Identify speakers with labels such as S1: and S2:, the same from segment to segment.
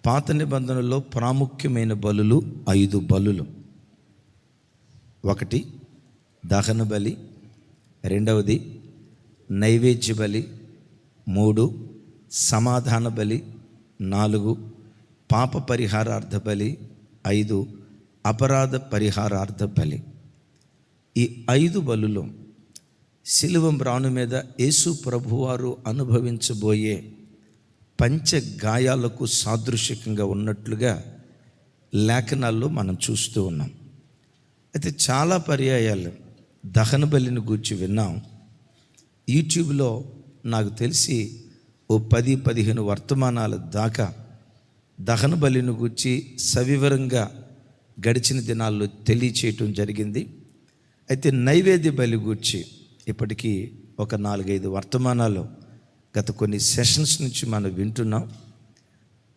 S1: పాత నిబంధనలో ప్రాముఖ్యమైన బలులు 5 బలులు. 1 దహన బలి, 2 నైవేద్య బలి, 3 సమాధాన బలి, 4 పాప పరిహారార్థ బలి, 5 అపరాధ పరిహారార్థ బలి. ఈ 5 బలులు శిలువ మ్రాను మీద యేసు ప్రభువారు అనుభవించబోయే పంచ గాయాలకు సాదృశ్యంగా ఉన్నట్లుగా లేఖనాల్లో మనం చూస్తూ ఉన్నాం. అయితే చాలా పర్యాయాలు దహన బలిని గూర్చి విన్నాం. యూట్యూబ్లో నాకు తెలిసి 10-15 వర్తమానాల దాకా దహన బలిని గూర్చి సవివరంగా గడిచిన దినాల్లో తెలియచేయటం జరిగింది. అయితే నైవేద్య బలి గూర్చి ఇప్పటికీ ఒక 4-5 వర్తమానాలు గత కొన్ని సెషన్స్ నుంచి మనం వింటున్నాం.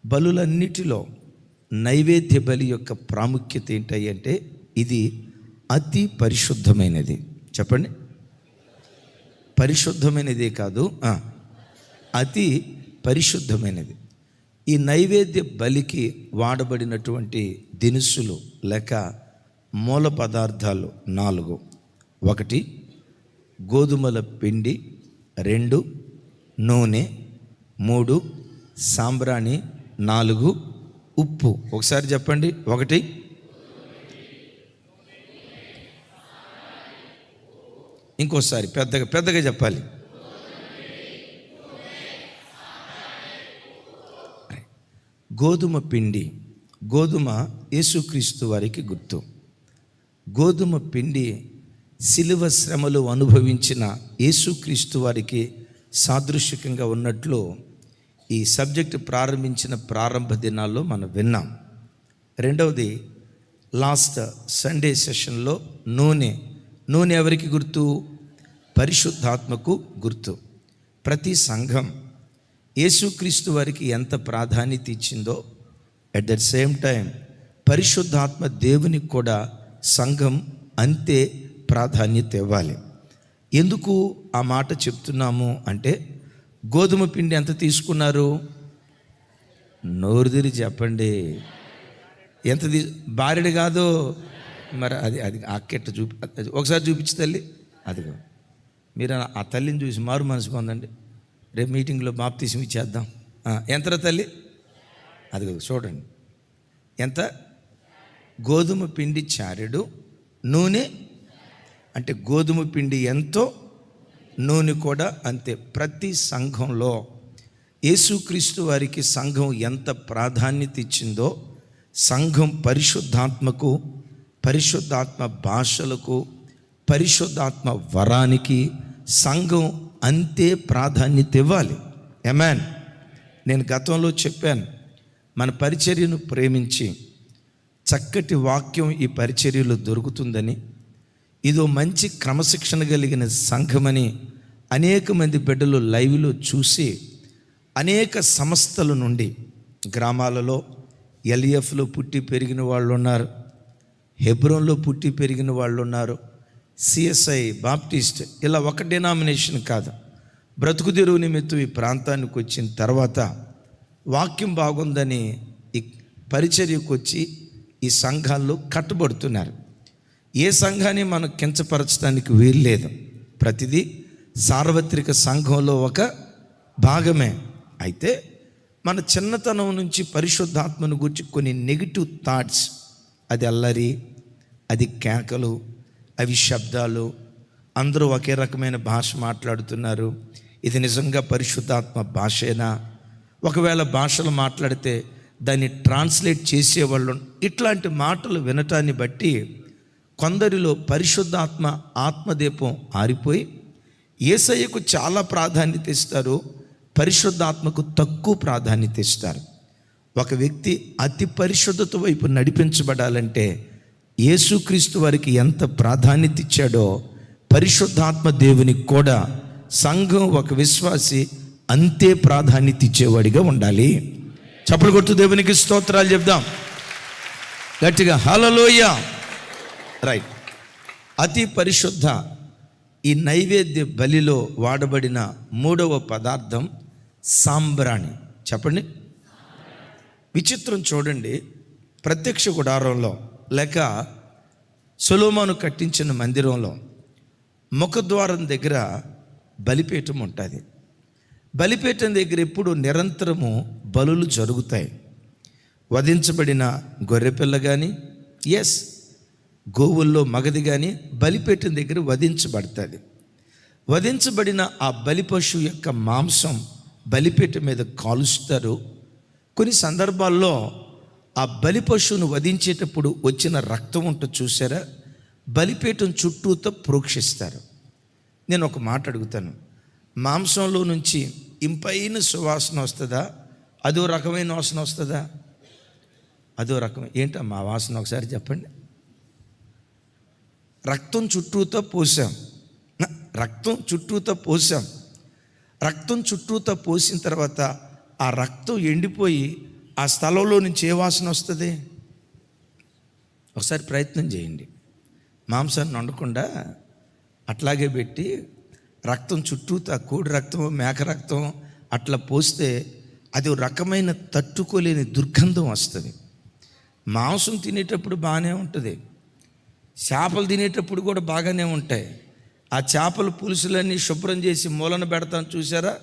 S1: బలులన్నిటిలో నైవేద్య బలి యొక్క ప్రాముఖ్యత ఏంటి అంటే ఇది అతి పరిశుద్ధమైనది. చెప్పండి, పరిశుద్ధమైనదే కాదు, అతి పరిశుద్ధమైనది. ఈ నైవేద్య బలికి వాడబడినటువంటి దినుసులు లేక మూల పదార్థాలు 4. 1 గోధుమల పిండి, 2 నూనె, 3 సాంబ్రాణి, 4 ఉప్పు. ఒకసారి చెప్పండి. 1 ఇంకోసారి పెద్దగా చెప్పాలి. గోధుమ పిండి. గోధుమ యేసుక్రీస్తు వారికి గుర్తు. గోధుమ పిండి శిలువ శ్రమలు అనుభవించిన యేసుక్రీస్తు వారికి సాదృశ్యంగా ఉన్నట్లు ఈ సబ్జెక్టు ప్రారంభించిన ప్రారంభ దినాల్లో మనం విన్నాం. 2వది లాస్ట్ సండే సెషన్లో నూనె ఎవరికి గుర్తు? పరిశుద్ధాత్మకు గుర్తు. ప్రతి సంఘం యేసుక్రీస్తు వారికి ఎంత ప్రాధాన్యత ఇచ్చిందో అట్ ద సేమ్ టైం పరిశుద్ధాత్మ దేవునికి కూడా సంఘం అంతే ప్రాధాన్యత ఇవ్వాలి. ఎందుకు ఆ మాట చెప్తున్నాము అంటే గోధుమ పిండి ఎంత తీసుకున్నారు? నోరుదిరి చెప్పండి. ఎంత బారెడు కాదు మరి, అది అక్కెట్ట ఒకసారి చూపించి తల్లి. అదిగో మీరు ఆ తల్లిని చూసి మారు మనసు పొందండి. రేపు మీటింగ్లో బాప్తిసం ఇచ్చేద్దాం. ఎంత తల్లి? అదిగో చూడండి ఎంత. గోధుమ పిండి చారెడు, నూనె అంటే గోధుమ పిండి ఎంతో నూనె కూడా అంతే. ప్రతి సంఘంలో యేసుక్రీస్తు వారికి సంఘం ఎంత ప్రాధాన్యత ఇచ్చిందో సంఘం పరిశుద్ధాత్మకు, పరిశుద్ధాత్మ భాషలకు, పరిశుద్ధాత్మ వరానికి సంఘం అంతే ప్రాధాన్యత ఇవ్వాలి. ఆమేన్. నేను గతంలో చెప్పాను, మన పరిచర్యను ప్రేమించి చక్కటి వాక్యం ఈ పరిచర్యలో దొరుకుతుందని, ఇదో మంచి క్రమశిక్షణ కలిగిన సంఘమని అనేక మంది బిడ్డలు లైవ్లో చూసి అనేక సంస్థల నుండి గ్రామాలలో ఎల్ఈఎఫ్లో పుట్టి పెరిగిన వాళ్ళు ఉన్నారు, హెబ్రోన్లో పుట్టి పెరిగిన వాళ్ళు ఉన్నారు, సిఎస్ఐ, బాప్టిస్ట్, ఇలా ఒక డినామినేషన్ కాదు, బ్రతుకు తెరువు నిమిత్తం ఈ ప్రాంతానికి వచ్చిన తర్వాత వాక్యం బాగుందని ఈ పరిచర్యకు వచ్చి ఈ సంఘాల్లో కట్టుబడుతున్నారు. ఏ సంఘాన్ని మనం కించపరచడానికి వీల్లేదు. ప్రతిదీ సార్వత్రిక సంఘంలో ఒక భాగమే. అయితే మన చిన్నతనం నుంచి పరిశుద్ధాత్మను గురించి కొన్ని నెగిటివ్ థాట్స్, అది అల్లరి, అది కేకలు, అవి శబ్దాలు, అందరూ ఒకే రకమైన భాష మాట్లాడుతున్నారు, ఇది నిజంగా పరిశుద్ధాత్మ భాషేనా? ఒకవేళ భాషలు మాట్లాడితే దాన్ని ట్రాన్స్లేట్ చేసేవాళ్ళు, ఇట్లాంటి మాటలు వినటాన్ని బట్టి కొందరిలో పరిశుద్ధాత్మ ఆత్మదీపం ఆరిపోయి యేసయ్యకు చాలా ప్రాధాన్యత ఇస్తారు, పరిశుద్ధాత్మకు తక్కువ ప్రాధాన్యత ఇస్తారు. ఒక వ్యక్తి అతి పరిశుద్ధత వైపు నడిపించబడాలంటే యేసుక్రీస్తు వారికి ఎంత ప్రాధాన్యత ఇచ్చాడో పరిశుద్ధాత్మ దేవునికి కూడా సంఘం, ఒక విశ్వాసి అంతే ప్రాధాన్యత ఇచ్చేవాడిగా ఉండాలి. చప్పలు కొట్టు దేవునికి స్తోత్రాలు చెప్దాం గట్టిగా, హల్లెలూయా. రైట్. అతి పరిశుద్ధ ఈ నైవేద్య బలిలో వాడబడిన 3వ పదార్థం సాంబ్రాణి. చెప్పండి. విచిత్రం చూడండి, ప్రత్యక్ష గుడారంలో లేక సొలొమోను కట్టించిన మందిరంలో ముఖద్వారం దగ్గర బలిపీఠం ఉంటుంది. బలిపీఠం దగ్గర ఎప్పుడు నిరంతరము బలులు జరుగుతాయి. వధించబడిన గొర్రెపిల్ల కానీ, గోవుల్లో మగది కానీ బలిపీఠం దగ్గర వధించబడుతుంది. వధించబడిన ఆ బలి పశువు యొక్క మాంసం బలిపీఠం మీద కాలుస్తారు. కొన్ని సందర్భాల్లో ఆ బలి పశువును వధించేటప్పుడు వచ్చిన రక్తం ఉంటుంది చూసారా, బలిపీఠం చుట్టూతో ప్రోక్షిస్తారు. నేను ఒక మాట అడుగుతాను, మాంసంలో నుంచి ఇంపైన సువాసన వస్తుందా? అదో రకమైన వాసన వస్తుందా? అదో రకమైన ఏంటమ్మా వాసన ఒకసారి చెప్పండి. రక్తం చుట్టూతో పోసాం, రక్తం చుట్టూతో పోసిన తర్వాత ఆ రక్తం ఎండిపోయి ఆ స్థలంలో నుంచి ఏ వాసన వస్తుంది? ఒకసారి ప్రయత్నం చేయండి. మాంసాన్ని వండకుండా అట్లాగే పెట్టి రక్తం చుట్టూతా కోడి రక్తం, మేక రక్తం అట్లా పోస్తే అది ఒక రకమైన తట్టుకోలేని దుర్గంధం వస్తుంది. మాంసం తినేటప్పుడు బాగానే ఉంటుంది, చేపలు తినేటప్పుడు కూడా బాగానే ఉంటాయి. ఆ చేపల పులుసులన్నీ శుభ్రం చేసి మూలన పెడతాను చూసారా,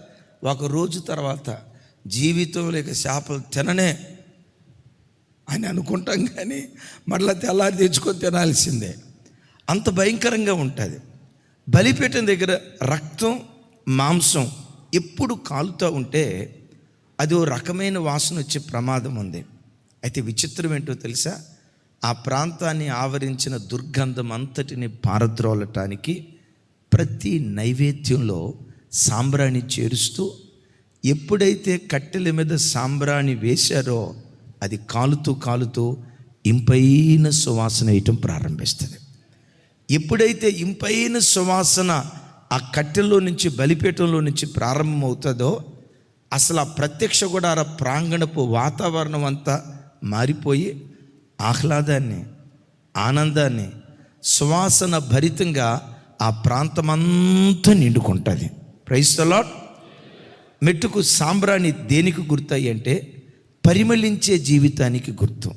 S1: ఒక రోజు తర్వాత జీవితం లేక చేపలు తిననే అని అనుకుంటాం, కానీ మళ్ళీ తెల్లారి తెచ్చుకొని తినాల్సిందే. అంత భయంకరంగా ఉంటుంది. బలిపీఠం దగ్గర రక్తం, మాంసం ఎప్పుడు కాలుతూ ఉంటే అది ఓ రకమైన వాసన వచ్చే ప్రమాదం ఉంది. అయితే విచిత్రం ఏంటో తెలుసా, ఆ ప్రాంతాన్ని ఆవరించిన దుర్గంధం అంతటిని పారద్రోలటానికి ప్రతి నైవేద్యంలో సాంబ్రాణి చేరుస్తూ, ఎప్పుడైతే కట్టెల మీద సాంబ్రాణి వేశారో అది కాలుతూ ఇంపైన సువాసన వేయటం ప్రారంభిస్తుంది. ఎప్పుడైతే ఇంపైన సువాసన ఆ కట్టెల్లో నుంచి, బలిపీఠంలో నుంచి ప్రారంభమవుతుందో అసలు ఆ ప్రత్యక్ష గుడార ప్రాంగణపు వాతావరణం అంతా మారిపోయి ఆహ్లాదాన్ని, ఆనందాన్ని, సువాసన భరితంగా ఆ ప్రాంతమంతా నిండుకుంటుంది. Praise the lord. మెట్టుకు సాంబ్రాణి దేనికి గుర్తయి అంటే పరిమళించే జీవితానికి గుర్తు,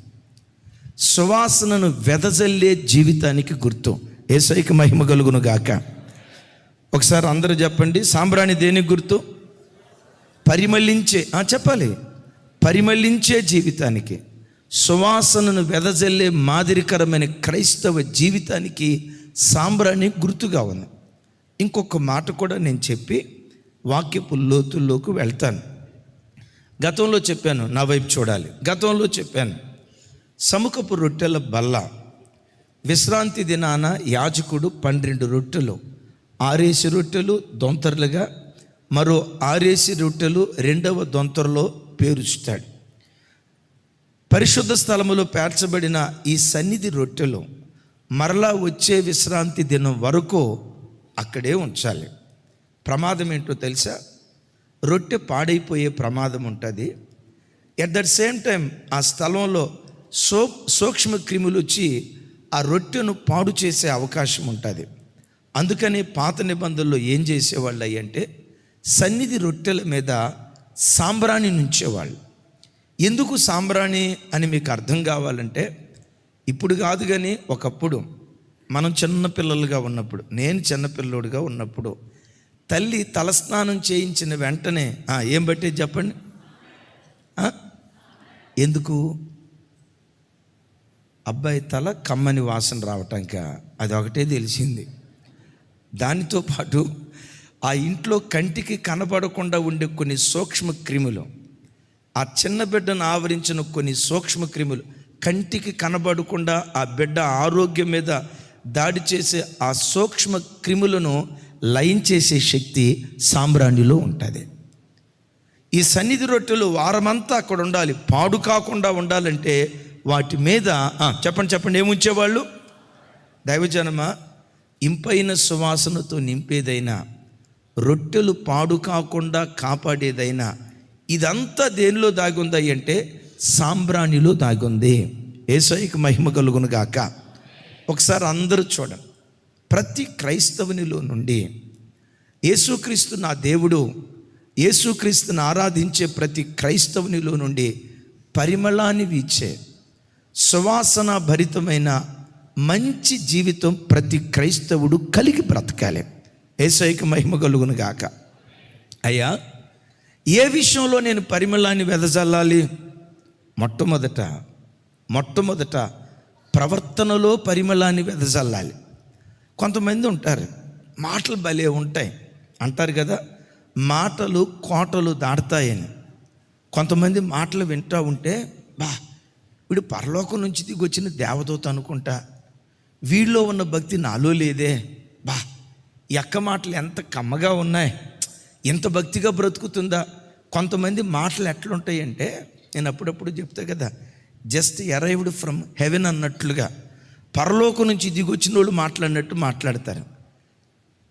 S1: సువాసనను వెదజల్లే జీవితానికి గుర్తు. యేసయ్యకి మహిమ కలుగును గాక. ఒకసారి అందరూ చెప్పండి, సాంబ్రాణి దేనికి గుర్తు? పరిమళించే, చెప్పాలి, పరిమళించే జీవితానికి, సువాసనను వెదజల్లే మాదిరికరమైన క్రైస్తవ జీవితానికి సాంబ్రాణి గుర్తుగా ఉంది. ఇంకొక మాట కూడా నేను చెప్పి వాక్యపు లోతుల్లోకి వెళ్తాను. గతంలో చెప్పాను, నా వైపు చూడాలి. గతంలో చెప్పాను, సముఖపు రొట్టెల బల్ల, విశ్రాంతి దినాన యాజకుడు 12 రొట్టెలు, 6 రొట్టెలు దొంతర్లుగా, మరో 6 రొట్టెలు 2వ దొంతరలో పేరుస్తాడు. పరిశుద్ధ స్థలములో పేర్చబడిన ఈ సన్నిధి రొట్టెలు మరలా వచ్చే విశ్రాంతి దినం వరకు అక్కడే ఉంచాలి. ప్రమాదం ఏంటో తెలుసా, రొట్టె పాడైపోయే ప్రమాదం ఉంటుంది. ఎట్ దట్ సేమ్ టైం ఆ స్థలంలో సూక్ష్మ క్రిములు వచ్చి ఆ రొట్టెను పాడు చేసే అవకాశం ఉంటుంది. అందుకని పాత నిబంధనలో ఏం చేసేవాళ్ళు అంటే సన్నిధి రొట్టెల మీద సాంబ్రాణి నుంచేవాళ్ళు. ఎందుకు సాంబ్రాణి అని మీకు అర్థం కావాలంటే, ఇప్పుడు కాదు కానీ ఒకప్పుడు మనం చిన్నపిల్లలుగా ఉన్నప్పుడు, నేను చిన్నపిల్లోడుగా ఉన్నప్పుడు తల్లి తలస్నానం చేయించిన వెంటనే ఏం బట్టి చెప్పండి, ఎందుకు? అబ్బాయి తల కమ్మని వాసన రావటానిక, అది ఒకటే తెలిసింది. దానితో పాటు ఆ ఇంట్లో కంటికి కనబడకుండా ఉండే కొన్ని సూక్ష్మ క్రిములు, ఆ చిన్న బిడ్డను ఆవరించిన కొన్ని సూక్ష్మ క్రిములు కంటికి కనబడకుండా ఆ బిడ్డ ఆరోగ్యం మీద దాడి చేసే ఆ సూక్ష్మ క్రిములను లయం చేసే శక్తి సాంబ్రాణిలో ఉంటుంది. ఈ సన్నిధి రొట్టెలు వారమంతా అక్కడ ఉండాలి, పాడు కాకుండా ఉండాలంటే వాటి మీద చెప్పండి ఏముంచేవాళ్ళు? దైవజనమా, ఇంపైన సువాసనతో నింపేదైనా, రొట్టెలు పాడు కాకుండా కాపాడేదైనా, ఇదంతా దేనిలో దాగుంది అంటే సాంబ్రాణిలో దాగుంది. యేసయ్యకి మహిమ కలుగును గాక. ఒకసారి అందరూ చూడండి, ప్రతి క్రైస్తవునిలో నుండి యేసుక్రీస్తు నా దేవుడు, యేసుక్రీస్తుని ఆరాధించే ప్రతి క్రైస్తవునిలో నుండి పరిమళాన్ని వీచే సువాసన భరితమైన మంచి జీవితం ప్రతి క్రైస్తవుడు కలిగి బ్రతకాలి. యేసయ్యకు మహిమ కలుగును గాక. అయ్యా, ఏ విషయంలో నేను పరిమళాన్ని వెదజల్లాలి? మొట్టమొదట ప్రవర్తనలో పరిమళాన్ని వెదజల్లాలి. కొంతమంది ఉంటారు, మాటలు భలే ఉంటాయి అంటారు కదా, మాటలు కోటలు దాటుతాయని. కొంతమంది మాటలు వింటూ ఉంటే వీడు పరలోకం నుంచి దిగి వచ్చిన దేవదూత అనుకుంటా, వీళ్ళలో ఉన్న భక్తి నాలో లేదే, ఈ అక్క మాటలు ఎంత కమ్మగా ఉన్నాయి, ఎంత భక్తిగా బ్రతుకుతుందా. కొంతమంది మాటలు ఎట్లుంటాయంటే, నేను అప్పుడప్పుడు చెప్తా కదా, జస్ట్ అరైవ్డ్ ఫ్రమ్ హెవెన్ అన్నట్లుగా, పరలోకం నుంచి దిగి వచ్చిన వాళ్ళు మాట్లాడినట్టు మాట్లాడతారు.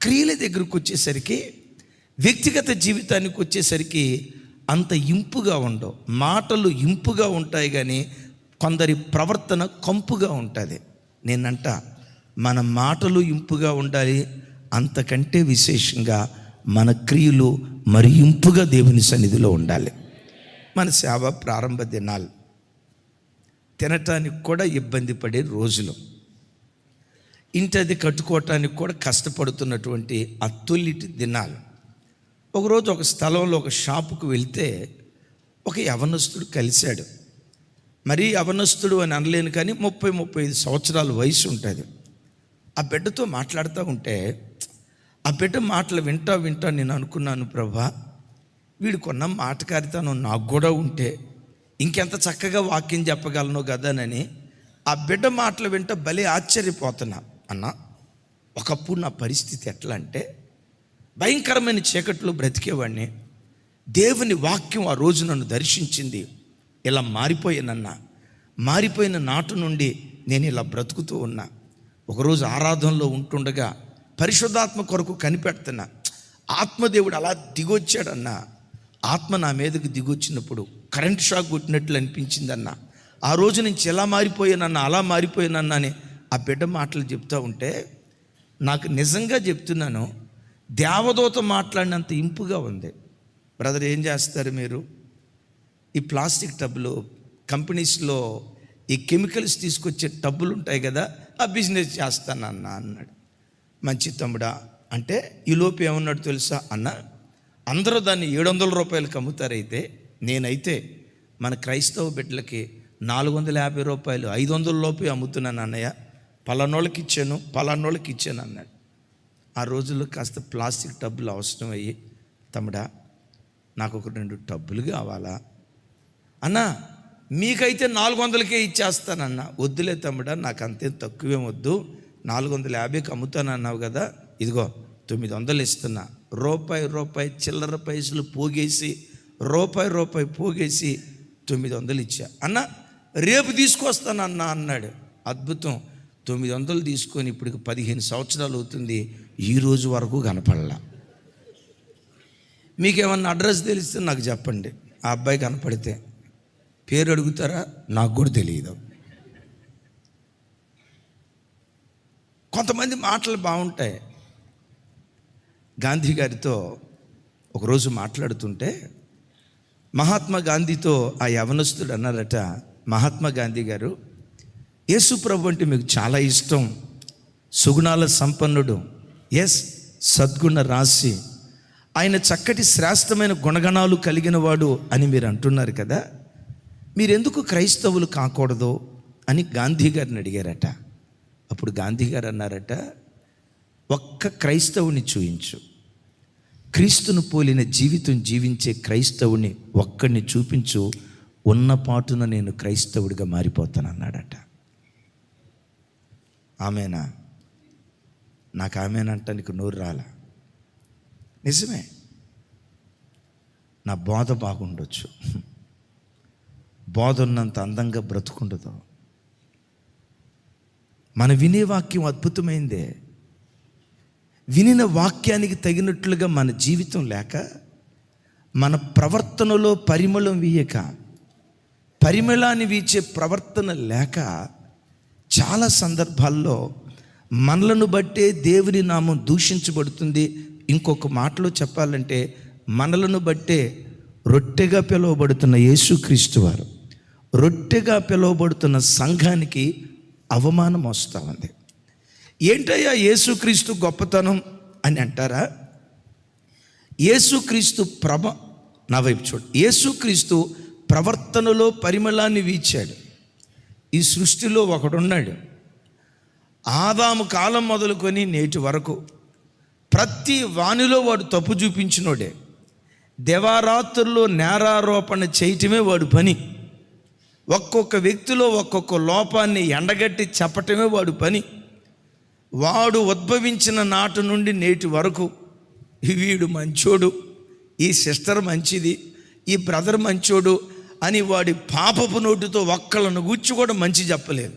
S1: క్రియల దగ్గరకు వచ్చేసరికి, వ్యక్తిగత జీవితానికి వచ్చేసరికి అంత ఇంపుగా ఉండవు. మాటలు ఇంపుగా ఉంటాయి కానీ కొందరి ప్రవర్తన కంపుగా ఉంటుంది. నేనంట మన మాటలు ఇంపుగా ఉండాలి, అంతకంటే విశేషంగా మన క్రియలు మరి ఇంపుగా దేవుని సన్నిధిలో ఉండాలి. మన సేవ ప్రారంభ దినాలు, తినటానికి కూడా ఇబ్బంది పడే రోజులు, ఇంటది కట్టుకోవటానికి కూడా కష్టపడుతున్నటువంటి అత్తుల్లిటి దినాలు. ఒకరోజు ఒక స్థలంలో ఒక షాపుకు వెళ్తే ఒక యవనస్తుడు కలిశాడు. మరీ యవనస్తుడు అని అనలేను కానీ 30-35 సంవత్సరాల వయసు ఉంటుంది. ఆ బిడ్డతో మాట్లాడుతూ ఉంటే, ఆ బిడ్డ మాటలు వింటా నేను అనుకున్నాను, ప్రభా, వీడికున్న మాటకారితనం నాకు కూడా ఉంటే ఇంకెంత చక్కగా వాక్యం చెప్పగలను కదానని ఆ బిడ్డ మాటలు వింట భలే ఆశ్చర్యపోతున్నా. అన్న, ఒకప్పుడు నా పరిస్థితి ఎట్లా అంటే, భయంకరమైన చీకట్లో బ్రతికేవాడిని. దేవుని వాక్యం ఆ రోజు నన్ను దర్శించింది. ఇలా మారిపోయిన నాటు నుండి నేను ఇలా బ్రతుకుతూ ఉన్నా. ఒకరోజు ఆరాధనలో ఉంటుండగా పరిశుద్ధాత్మ కొరకు కనిపెడుతున్నా. ఆత్మదేవుడు అలా దిగొచ్చాడన్నా. ఆత్మ నా మీదకి దిగొచ్చినప్పుడు కరెంట్ షాక్ కొట్టినట్లు అనిపించిందన్న. ఆ రోజు నుంచి ఎలా మారిపోయానన్నా, అలా మారిపోయానన్నా అని ఆ బిడ్డ మాటలు చెప్తూ ఉంటే, నాకు నిజంగా చెప్తున్నాను, దేవదూత మాట్లాడినంత ఇంపుగా ఉంది. బ్రదర్, ఏం చేస్తారు మీరు? ఈ ప్లాస్టిక్ టబ్బులు, కంపెనీస్లో ఈ కెమికల్స్ తీసుకొచ్చే టబ్బులు ఉంటాయి కదా, ఆ బిజినెస్ చేస్తానన్న అన్నాడు. మంచి తమ్ముడా అంటే, ఈలోపు ఏమన్నాడు తెలుసా అన్న, అందరూ దాన్ని 700 రూపాయలకి అమ్ముతారైతే, నేనైతే మన క్రైస్తవ బిడ్డలకి 450 రూపాయలు 500 లోపే అమ్ముతున్నాను అన్నయ్య, పలానోళ్ళకి ఇచ్చాను అన్నాడు. ఆ రోజుల్లో కాస్త ప్లాస్టిక్ టబ్బులు అవసరం అయ్యి, తమ్ముడా నాకు ఒక 2 టబ్బులు కావాలా అన్నా, మీకైతే 400కే ఇచ్చేస్తానన్నా. వద్దులే తమ్ముడా, నాకు అంతేం తక్కువేం వద్దు, 450కి అమ్ముతానన్నావు కదా, ఇదిగో 900 ఇస్తున్నా. రూపాయి చిల్లర పైసలు పోగేసి, రూపాయి పోగేసి 900 ఇచ్చా. అన్న, రేపు తీసుకొస్తానన్నా అన్నాడు. అద్భుతం. 900 తీసుకొని ఇప్పటికి 15 సంవత్సరాలు అవుతుంది, ఈ రోజు వరకు కనపడలా. మీకేమన్నా అడ్రస్ తెలిస్తే నాకు చెప్పండి. ఆ అబ్బాయి కనపడితే పేరు అడుగుతారా? నాకు కూడా తెలియదు. కొంతమంది మాటలు బాగుంటాయి. గాంధీ గారితో ఒకరోజు మాట్లాడుతుంటే, మహాత్మా గాంధీతో ఆ యవనస్తుడు అన్నారట, మహాత్మా గాంధీ గారు, యేసు ప్రభు అంటే మీకు చాలా ఇష్టం, సుగుణాల సంపన్నుడు, సద్గుణ రాశి, ఆయన చక్కటి శ్రేష్టమైన గుణగణాలు కలిగిన వాడు అని మీరు అంటున్నారు కదా, మీరెందుకు క్రైస్తవులు కాకూడదు అని గాంధీ గారిని అడిగారట. అప్పుడు గాంధీ గారు అన్నారట, ఒక్క క్రైస్తవుని చూయించు, క్రీస్తును పోలిన జీవితం జీవించే క్రైస్తవుని ఒక్కడిని చూపించు, ఉన్న పాటున నేను క్రైస్తవుడిగా మారిపోతానన్నాడట. ఆమెనా? నాకు ఆమెనంటానికి నోరు రాలా. నిజమే, నా బోధ బాగుండొచ్చు, బోధ ఉన్నంత అందంగా బ్రతుకుండదు. మన వినే వాక్యం అద్భుతమైందే, వినిన వాక్యానికి తగినట్లుగా మన జీవితం లేక, మన ప్రవర్తనలో పరిమళం వీయక, పరిమళాన్ని వీచే ప్రవర్తన లేక, చాలా సందర్భాల్లో మనలను బట్టే దేవుని నామం దూషించబడుతుంది. ఇంకొక మాటలో చెప్పాలంటే, మనలను బట్టే రొట్టెగా పిలువబడుతున్న యేసుక్రీస్తు వారు, రొట్టెగా పిలువబడుతున్న సంఘానికి అవమానం వస్తూ ఉంది. ఏంటయ్యా యేసుక్రీస్తు గొప్పతనం అని అంటారా? యేసుక్రీస్తు నా వైపు చూడు. యేసుక్రీస్తు ప్రవర్తనలో పరిమళాన్ని వీచాడు. ఈ సృష్టిలో ఒకడున్నాడు, ఆదాము కాలం మొదలుకొని నేటి వరకు ప్రతి వానిలో వాడు తప్పు చూపించినోడే. దేవారాత్రుల్లో నేరారోపణ చేయటమే వాడు పని. ఒక్కొక్క వ్యక్తిలో ఒక్కొక్క లోపాన్ని ఎండగట్టి చెప్పటమే వాడు పని. వాడు ఉద్భవించిన నాటి నుండి నేటి వరకు వీడు మంచోడు, ఈ సిస్టర్ మంచిది, ఈ బ్రదర్ మంచోడు అని వాడి పాపపు నోటితో ఒక్కళ్ళను గూర్చి కూడా మంచి చెప్పలేదు.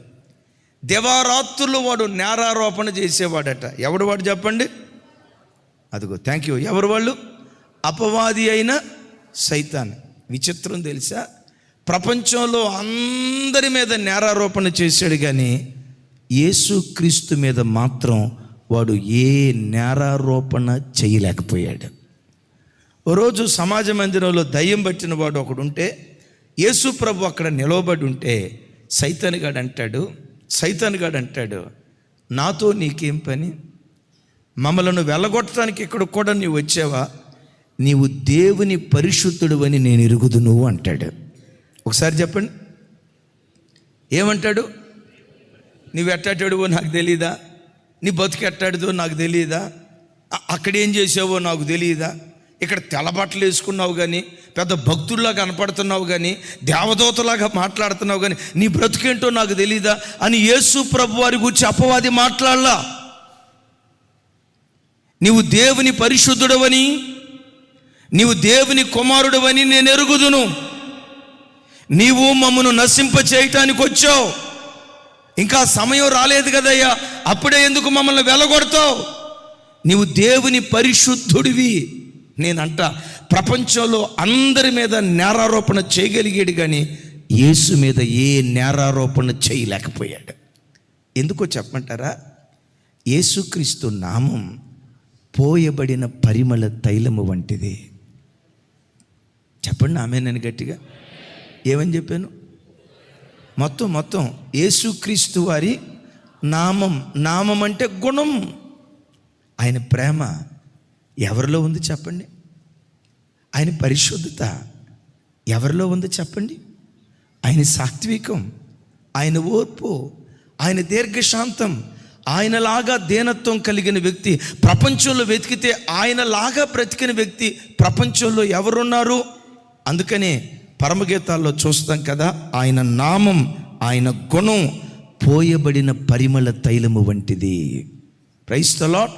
S1: దేవారాత్రులు వాడు నేరారోపణ చేసేవాడట. ఎవడు వాడు చెప్పండి? అదిగో, థ్యాంక్ యూ. ఎవరు వాళ్ళు? అపవాది అయిన సైతాన్. విచిత్రం తెలుసా? ప్రపంచంలో అందరి మీద నేరారోపణ చేశాడు, కానీ యేసుక్రీస్తు మీద మాత్రం వాడు ఏ నేరారోపణ చేయలేకపోయాడు. ఓ రోజు సమాజ మందిరంలో దయ్యం పట్టిన వాడు ఒకడుంటే, యేసు ప్రభు అక్కడ నిలవబడి ఉంటే సైతాన్ గాడు అంటాడు, నాతో నీకేం పని? మమ్మలను వెళ్ళగొట్టడానికి ఇక్కడ కూడా నీవు వచ్చావా? నీవు దేవుని పరిశుద్ధుడు అని నేను ఎరుగుదును అంటాడు. ఒకసారి చెప్పండి, ఏమంటాడు? నువ్వు ఎట్టాటాడువో నాకు తెలీదా? నీ బతుకు ఎట్టాడుదో నాకు తెలియదా? అక్కడేం చేసావో నాకు తెలియదా? ఇక్కడ తెల్లబట్టలు వేసుకున్నావు కానీ, పెద్ద భక్తుల్లా కనపడుతున్నావు కానీ, దేవదూతలాగా మాట్లాడుతున్నావు కానీ, నీ బ్రతుకేంటో నాకు తెలీదా అని యేసు ప్రభు వారి గురించి అపవాది మాట్లాడలా. నీవు దేవుని పరిశుద్ధుడవని, నీవు దేవుని కుమారుడవని నేను ఎరుగుదును. నీవు మమ్మను నశింప చేయటానికి వచ్చావు, ఇంకా సమయం రాలేదు కదయ్యా, అప్పుడే ఎందుకు మమ్మల్ని వెళ్ళగొడతావు? నీవు దేవుని పరిశుద్ధుడివి. నేనంట ప్రపంచంలో అందరి మీద నేరారోపణ చేయగలిగాడు, కానీ యేసు మీద ఏ నేరారోపణ చేయలేకపోయాడు. ఎందుకో చెప్పమంటారా? యేసుక్రీస్తు నామం పోయబడిన పరిమళ తైలము వంటిది. చెప్పండి ఆమేనని గట్టిగా. ఏమని చెప్పాను? మొత్తం యేసుక్రీస్తు వారి నామం అంటే గుణం. ఆయన ప్రేమ ఎవరిలో ఉంది చెప్పండి? ఆయన పరిశుద్ధత ఎవరిలో ఉంది చెప్పండి? ఆయన సాత్వికం, ఆయన ఓర్పు, ఆయన దీర్ఘశాంతం, ఆయనలాగా దీనత్వం కలిగిన వ్యక్తి ప్రపంచంలో వెతికితే ఆయనలాగా బ్రతికిన వ్యక్తి ప్రపంచంలో ఎవరున్నారు? అందుకనే పరమగీతాల్లో చూస్తాం కదా, ఆయన నామం, ఆయన గుణం పోయబడిన పరిమళ తైలము వంటిది. Praise the lord.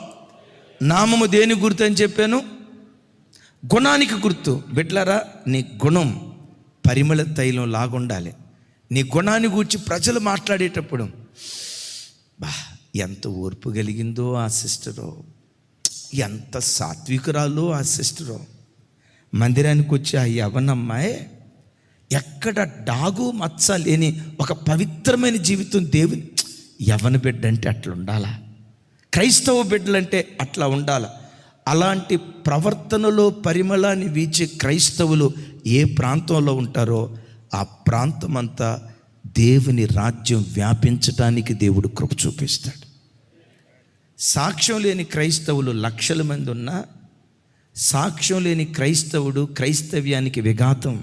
S1: నామము దేని గుర్తు అని చెప్పాను? గుణానికి గుర్తు. బిడ్డలారా, నీ గుణం పరిమళ తైలం లాగుండాలి. నీ గుణాన్ని గురించి ప్రజలు మాట్లాడేటప్పుడు, ఎంత ఓర్పు కలిగిందో ఆ సిస్టరో, ఎంత సాత్వికురాలో ఆ సిస్టరో, మందిరానికి వచ్చి ఆ యవ్వనమ్మాయి ఎక్కడ డాగు మచ్చ లేని ఒక పవిత్రమైన జీవితం. దేవుని యవ్వన బిడ్డ అంటే అట్లా ఉండాలా? క్రైస్తవ బిడ్డలంటే అట్లా ఉండాలా? అలాంటి ప్రవర్తనలో పరిమళాన్ని వీచే క్రైస్తవులు ఏ ప్రాంతంలో ఉంటారో ఆ ప్రాంతం అంతా దేవుని రాజ్యం వ్యాపించటానికి దేవుడు కృప చూపిస్తాడు. సాక్ష్యం లేని క్రైస్తవులు లక్షల మంది ఉన్నా, సాక్ష్యం లేని క్రైస్తవుడు క్రైస్తవ్యానికి విఘాతం.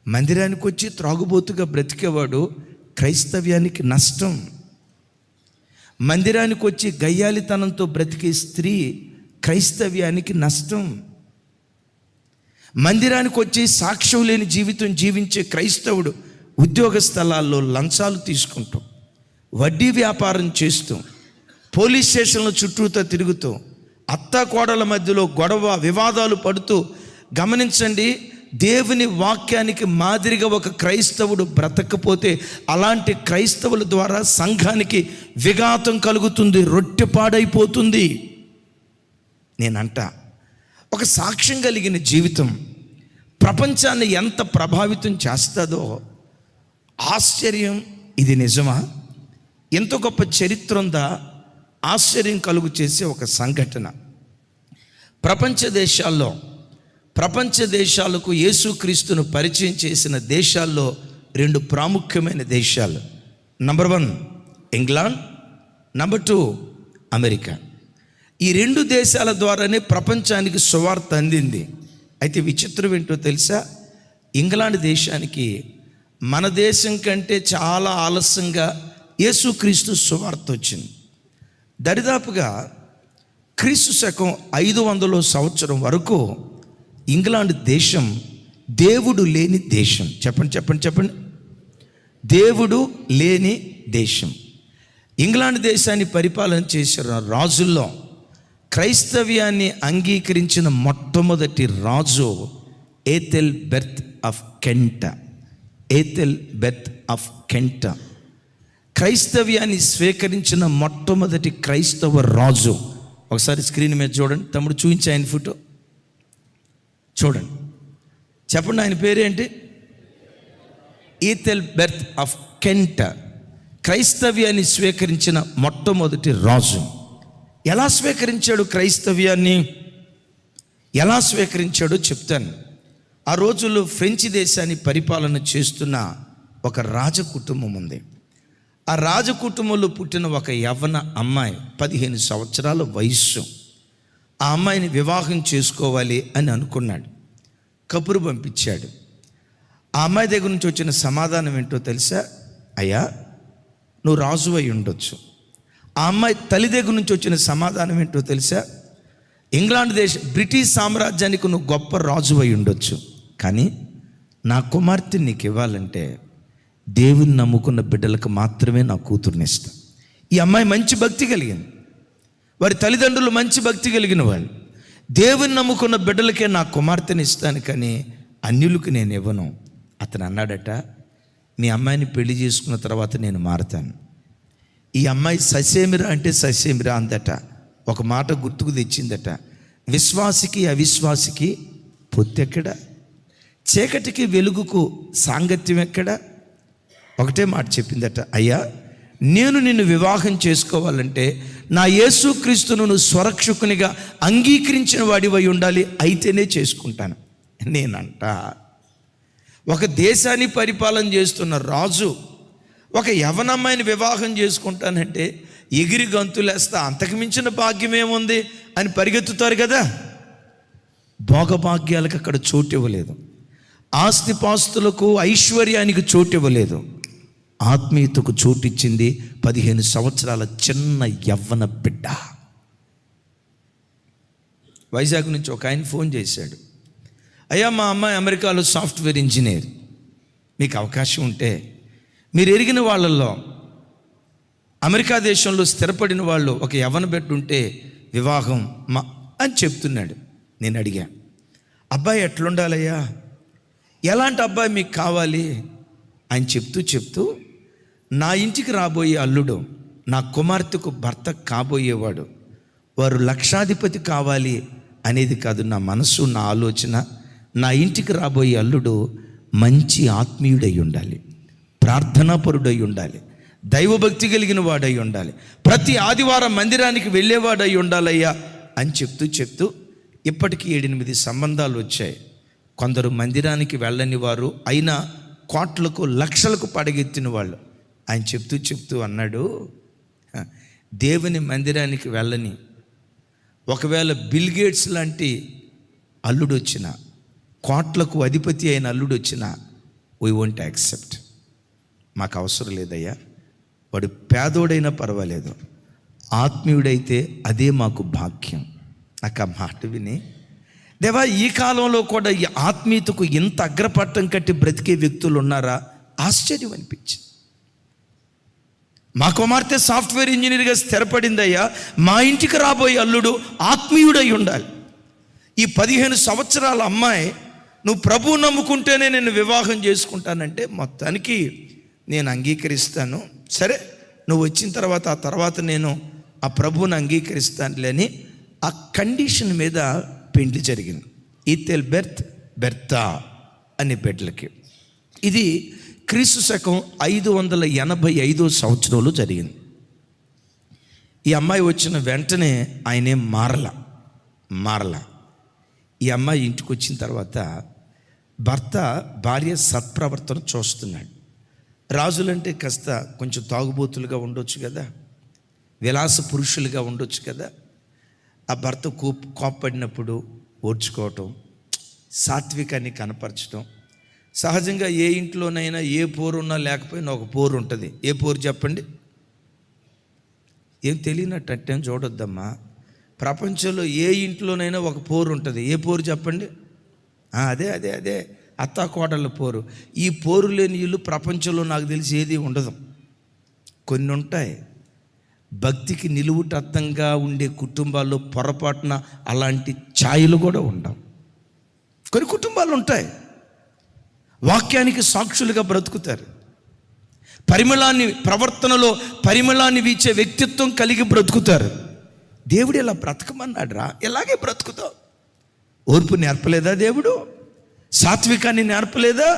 S1: మందిరానికి వచ్చి త్రాగుబోతుగా బ్రతికేవాడు క్రైస్తవ్యానికి నష్టం. మందిరానికి వచ్చి గయ్యాలితనంతో బ్రతికే స్త్రీ క్రైస్తవ్యానికి నష్టం. మందిరానికి వచ్చి సాక్ష్యం లేని జీవితం జీవించే క్రైస్తవుడు ఉద్యోగ స్థలాల్లో లంచాలు తీసుకుంటూ, వడ్డీ వ్యాపారం చేస్తూ, పోలీస్ స్టేషన్ల చుట్టూతో తిరుగుతూ, అత్తాకోడల మధ్యలో గొడవ వివాదాలు పడుతూ, గమనించండి, దేవుని వాక్యానికి మాదిరిగా ఒక క్రైస్తవుడు బ్రతకపోతే అలాంటి క్రైస్తవుల ద్వారా సంఘానికి విఘాతం కలుగుతుంది, రొట్టె పాడైపోతుంది. నేనంట ఒక సాక్ష్యం కలిగిన జీవితం ప్రపంచాన్ని ఎంత ప్రభావితం చేస్తుందో ఆశ్చర్యం. ఇది నిజమా? ఎంత గొప్ప చరిత్ర ఉందా? ఆశ్చర్యం కలుగు చేసే ఒక సంఘటన. ప్రపంచ దేశాల్లో ప్రపంచ దేశాలకు యేసుక్రీస్తును పరిచయం చేసిన దేశాల్లో 2 ప్రాముఖ్యమైన దేశాలు. Number 1 England, number 2 America. ఈ 2 దేశాల ద్వారానే ప్రపంచానికి సువార్త అందింది. అయితే విచిత్రం ఏంటో తెలుసా? ఇంగ్లాండ్ దేశానికి మన దేశం కంటే చాలా ఆలస్యంగా యేసుక్రీస్తు సువార్త వచ్చింది. దరిదాపుగా క్రీస్తు శకం 500 సంవత్సరం వరకు ఇంగ్లాండ్ దేశం దేవుడు లేని దేశం. చెప్పండి. దేవుడు లేని దేశం. ఇంగ్లాండ్ దేశాన్ని పరిపాలన చేసిన రాజుల్లో క్రైస్తవ్యాన్ని అంగీకరించిన మొట్టమొదటి రాజు ఏథెల్ బెర్త్ ఆఫ్ కెంట. క్రైస్తవ్యాన్ని స్వీకరించిన మొట్టమొదటి క్రైస్తవ రాజు. ఒకసారి స్క్రీన్ మీద చూడండి తమ్ముడు, చూపించి ఆయన ఫోటో చూడండి. చెప్పండి, ఆయన పేరేంటి? ఏథెల్ బెర్త్ ఆఫ్ కెంట. క్రైస్తవ్యాన్ని స్వీకరించిన మొట్టమొదటి రాజు. ఎలా స్వీకరించాడు క్రైస్తవ్యాన్ని? ఎలా స్వీకరించాడో చెప్తాను. ఆ రోజుల్లో ఫ్రెంచ్ దేశాన్ని పరిపాలన చేస్తున్న ఒక రాజకుటుంబం ఉంది. ఆ రాజకుటుంబంలో పుట్టిన ఒక యవ్వన అమ్మాయి, 15 సంవత్సరాల వయస్సు. ఆ అమ్మాయిని వివాహం చేసుకోవాలి అని అనుకున్నాడు. కబురు పంపించాడు. ఆ అమ్మాయి దగ్గర నుంచి వచ్చిన సమాధానం ఏంటో తెలుసా? అయ్యా, నువ్వు రాజు అయి ఉండొచ్చు. ఆ అమ్మాయి తల్లి దగ్గర నుంచి వచ్చిన సమాధానం ఏంటో తెలుసా? ఇంగ్లాండ్ బ్రిటిష్ సామ్రాజ్యానికి నువ్వు గొప్ప రాజు అయి ఉండొచ్చు, కానీ నా కుమార్తెని నీకు ఇవ్వాలంటే దేవుని నమ్ముకున్న బిడ్డలకు మాత్రమే నా కూతుర్ని ఇస్తా. ఈ అమ్మాయి మంచి భక్తి కలిగింది. వారి తల్లిదండ్రులు మంచి భక్తి కలిగిన వాళ్ళు. దేవుని నమ్ముకున్న బిడ్డలకే నా కుమార్తెని ఇస్తాను, కానీ అన్యులకు నేను ఇవ్వను. అతను అన్నాడట, మీ అమ్మాయిని పెళ్లి చేసుకున్న తర్వాత నేను మారుతాను. ఈ అమ్మాయి ససేమిరా అంటే ససేమిరా అందట. ఒక మాట గుర్తుకు తెచ్చిందట, విశ్వాసికి అవిశ్వాసికి పొత్తెక్కడ, చీకటికి వెలుగుకు సాంగత్యం ఎక్కడ. ఒకటే మాట చెప్పిందట, అయ్యా, నేను నిన్ను వివాహం చేసుకోవాలంటే నా యేసుక్రీస్తును నువ్వు స్వరక్షకునిగా అంగీకరించిన వాడివై ఉండాలి, అయితేనే చేసుకుంటాను. నేనంట ఒక దేశాన్ని పరిపాలన చేస్తున్న రాజు ఒక యవ్వనమ్మాయిని వివాహం చేసుకుంటానంటే ఎగిరి గంతులేస్తా, అంతకు మించిన భాగ్యం ఏముంది అని పరిగెత్తుతారు కదా. భోగభాగ్యాలకు అక్కడ చోటు ఇవ్వలేదు, ఆస్తిపాస్తులకు ఐశ్వర్యానికి చోటు ఇవ్వలేదు. ఆత్మీయతకు చోటిచ్చింది 15 సంవత్సరాల చిన్న యవ్వన బిడ్డ. వైజాగ్ నుంచి ఒక ఆయన ఫోన్ చేశాడు, అయ్యా, మా అమ్మాయి అమెరికాలో సాఫ్ట్వేర్ ఇంజనీర్, మీకు అవకాశం ఉంటే మీరు ఎరిగిన వాళ్ళల్లో అమెరికా దేశంలో స్థిరపడిన వాళ్ళు ఒక యవ్వన బిడ్డ ఉంటే వివాహం అని చెప్తున్నాడు. నేను అడిగా, అబ్బాయి ఎట్లుండాలయ్యా, ఎలాంటి అబ్బాయి మీకు కావాలి అని చెప్తూ నా ఇంటికి రాబోయే అల్లుడు, నా కుమార్తెకు భర్త కాబోయేవాడు, వారు లక్షాధిపతి కావాలి అనేది కాదు నా మనసు, నా ఆలోచన. నా ఇంటికి రాబోయే అల్లుడు మంచి ఆత్మీయుడై ఉండాలి, ప్రార్థనాపరుడై ఉండాలి, దైవభక్తి కలిగిన వాడై ఉండాలి, ప్రతి ఆదివారం మందిరానికి వెళ్ళేవాడై ఉండాలయ్యా అని చెప్తూ ఇప్పటికీ 7-8 సంబంధాలు వచ్చాయి. కొందరు మందిరానికి వెళ్ళని వారు, అయినా కోట్లకు లక్షలకు పడగెత్తిన వాళ్ళు. ఆయన చెప్తూ అన్నాడు, దేవుని మందిరానికి వెళ్ళని ఒకవేళ బిల్ గేట్స్ లాంటి అల్లుడు వచ్చిన, కోట్లకు అధిపతి అయిన అల్లుడు వచ్చిన, వీ వోంట్ యాక్సెప్ట్. మాకు అవసరం లేదయ్యా, వాడు పేదోడైనా పర్వాలేదు, ఆత్మీయుడైతే అదే మాకు భాగ్యం. నాకు ఆ మాట విని, దేవా, ఈ కాలంలో కూడా ఈ ఆత్మీయతకు ఇంత అగ్రపట్టం కట్టి బ్రతికే వ్యక్తులు ఉన్నారా? ఆశ్చర్యం అనిపించింది. మా కుమార్తె సాఫ్ట్వేర్ ఇంజనీర్గా స్థిరపడిందయ్యా, మా ఇంటికి రాబోయే అల్లుడు ఆత్మీయుడై ఉండాలి. ఈ 15 సంవత్సరాల అమ్మాయి, నువ్వు ప్రభువు నమ్ముకుంటేనే నేను వివాహం చేసుకుంటానంటే మొత్తానికి నేను అంగీకరిస్తాను, సరే నువ్వు వచ్చిన తర్వాత ఆ తర్వాత నేను ఆ ప్రభువుని అంగీకరిస్తానులే అని ఆ కండిషన్ మీద పెండ్లి జరిగింది. ఏథెల్ బెర్తా అనే బిడ్డలకి. ఇది క్రీస్తు శకం 585 సంవత్సరంలో జరిగింది. ఈ అమ్మాయి వచ్చిన వెంటనే ఆయనే మారల. ఈ అమ్మాయి ఇంటికి వచ్చిన తర్వాత భర్త భార్య సత్ప్రవర్తన చూస్తున్నాడు. రాజులంటే కాస్త కొంచెం తాగుబోతులుగా ఉండొచ్చు కదా, విలాస పురుషులుగా ఉండొచ్చు కదా. ఆ భర్త కోప్పడినప్పుడు ఓర్చుకోవటం, సాత్వికాన్ని కనపరచడం. సహజంగా ఏ ఇంట్లోనైనా ఏ పోరు ఉన్నా లేకపోయినా ఒక పోరు ఉంటుంది. ఏ పోరు చెప్పండి? ఏం తెలియనట్టు అట్టేం చూడొద్దమ్మా. ప్రపంచంలో ఏ ఇంట్లోనైనా ఒక పోరు ఉంటుంది. ఏ పోరు చెప్పండి? అదే అదే అదే అత్తాకోడళ్ళ పోరు. ఈ పోరు లేని ఇల్లు ప్రపంచంలో నాకు తెలిసి ఏది ఉండదు. కొన్ని ఉంటాయి. భక్తికి నిలువుటద్దంగా ఉండే కుటుంబాల్లో పొరపాటున అలాంటి ఛాయలు కూడా ఉండవు. కొన్ని కుటుంబాలు ఉంటాయి, వాక్యానికి సాక్షులుగా బ్రతుకుతారు, ప్రవర్తనలో పరిమళాన్ని వీచే వ్యక్తిత్వం కలిగి బ్రతుకుతారు. దేవుడు ఇలా బ్రతకమన్నాడు రా, ఇలాగే బ్రతుకుతావు. ఓర్పు నేర్పలేదా దేవుడు? సాత్వికాన్ని నేర్పలేదా?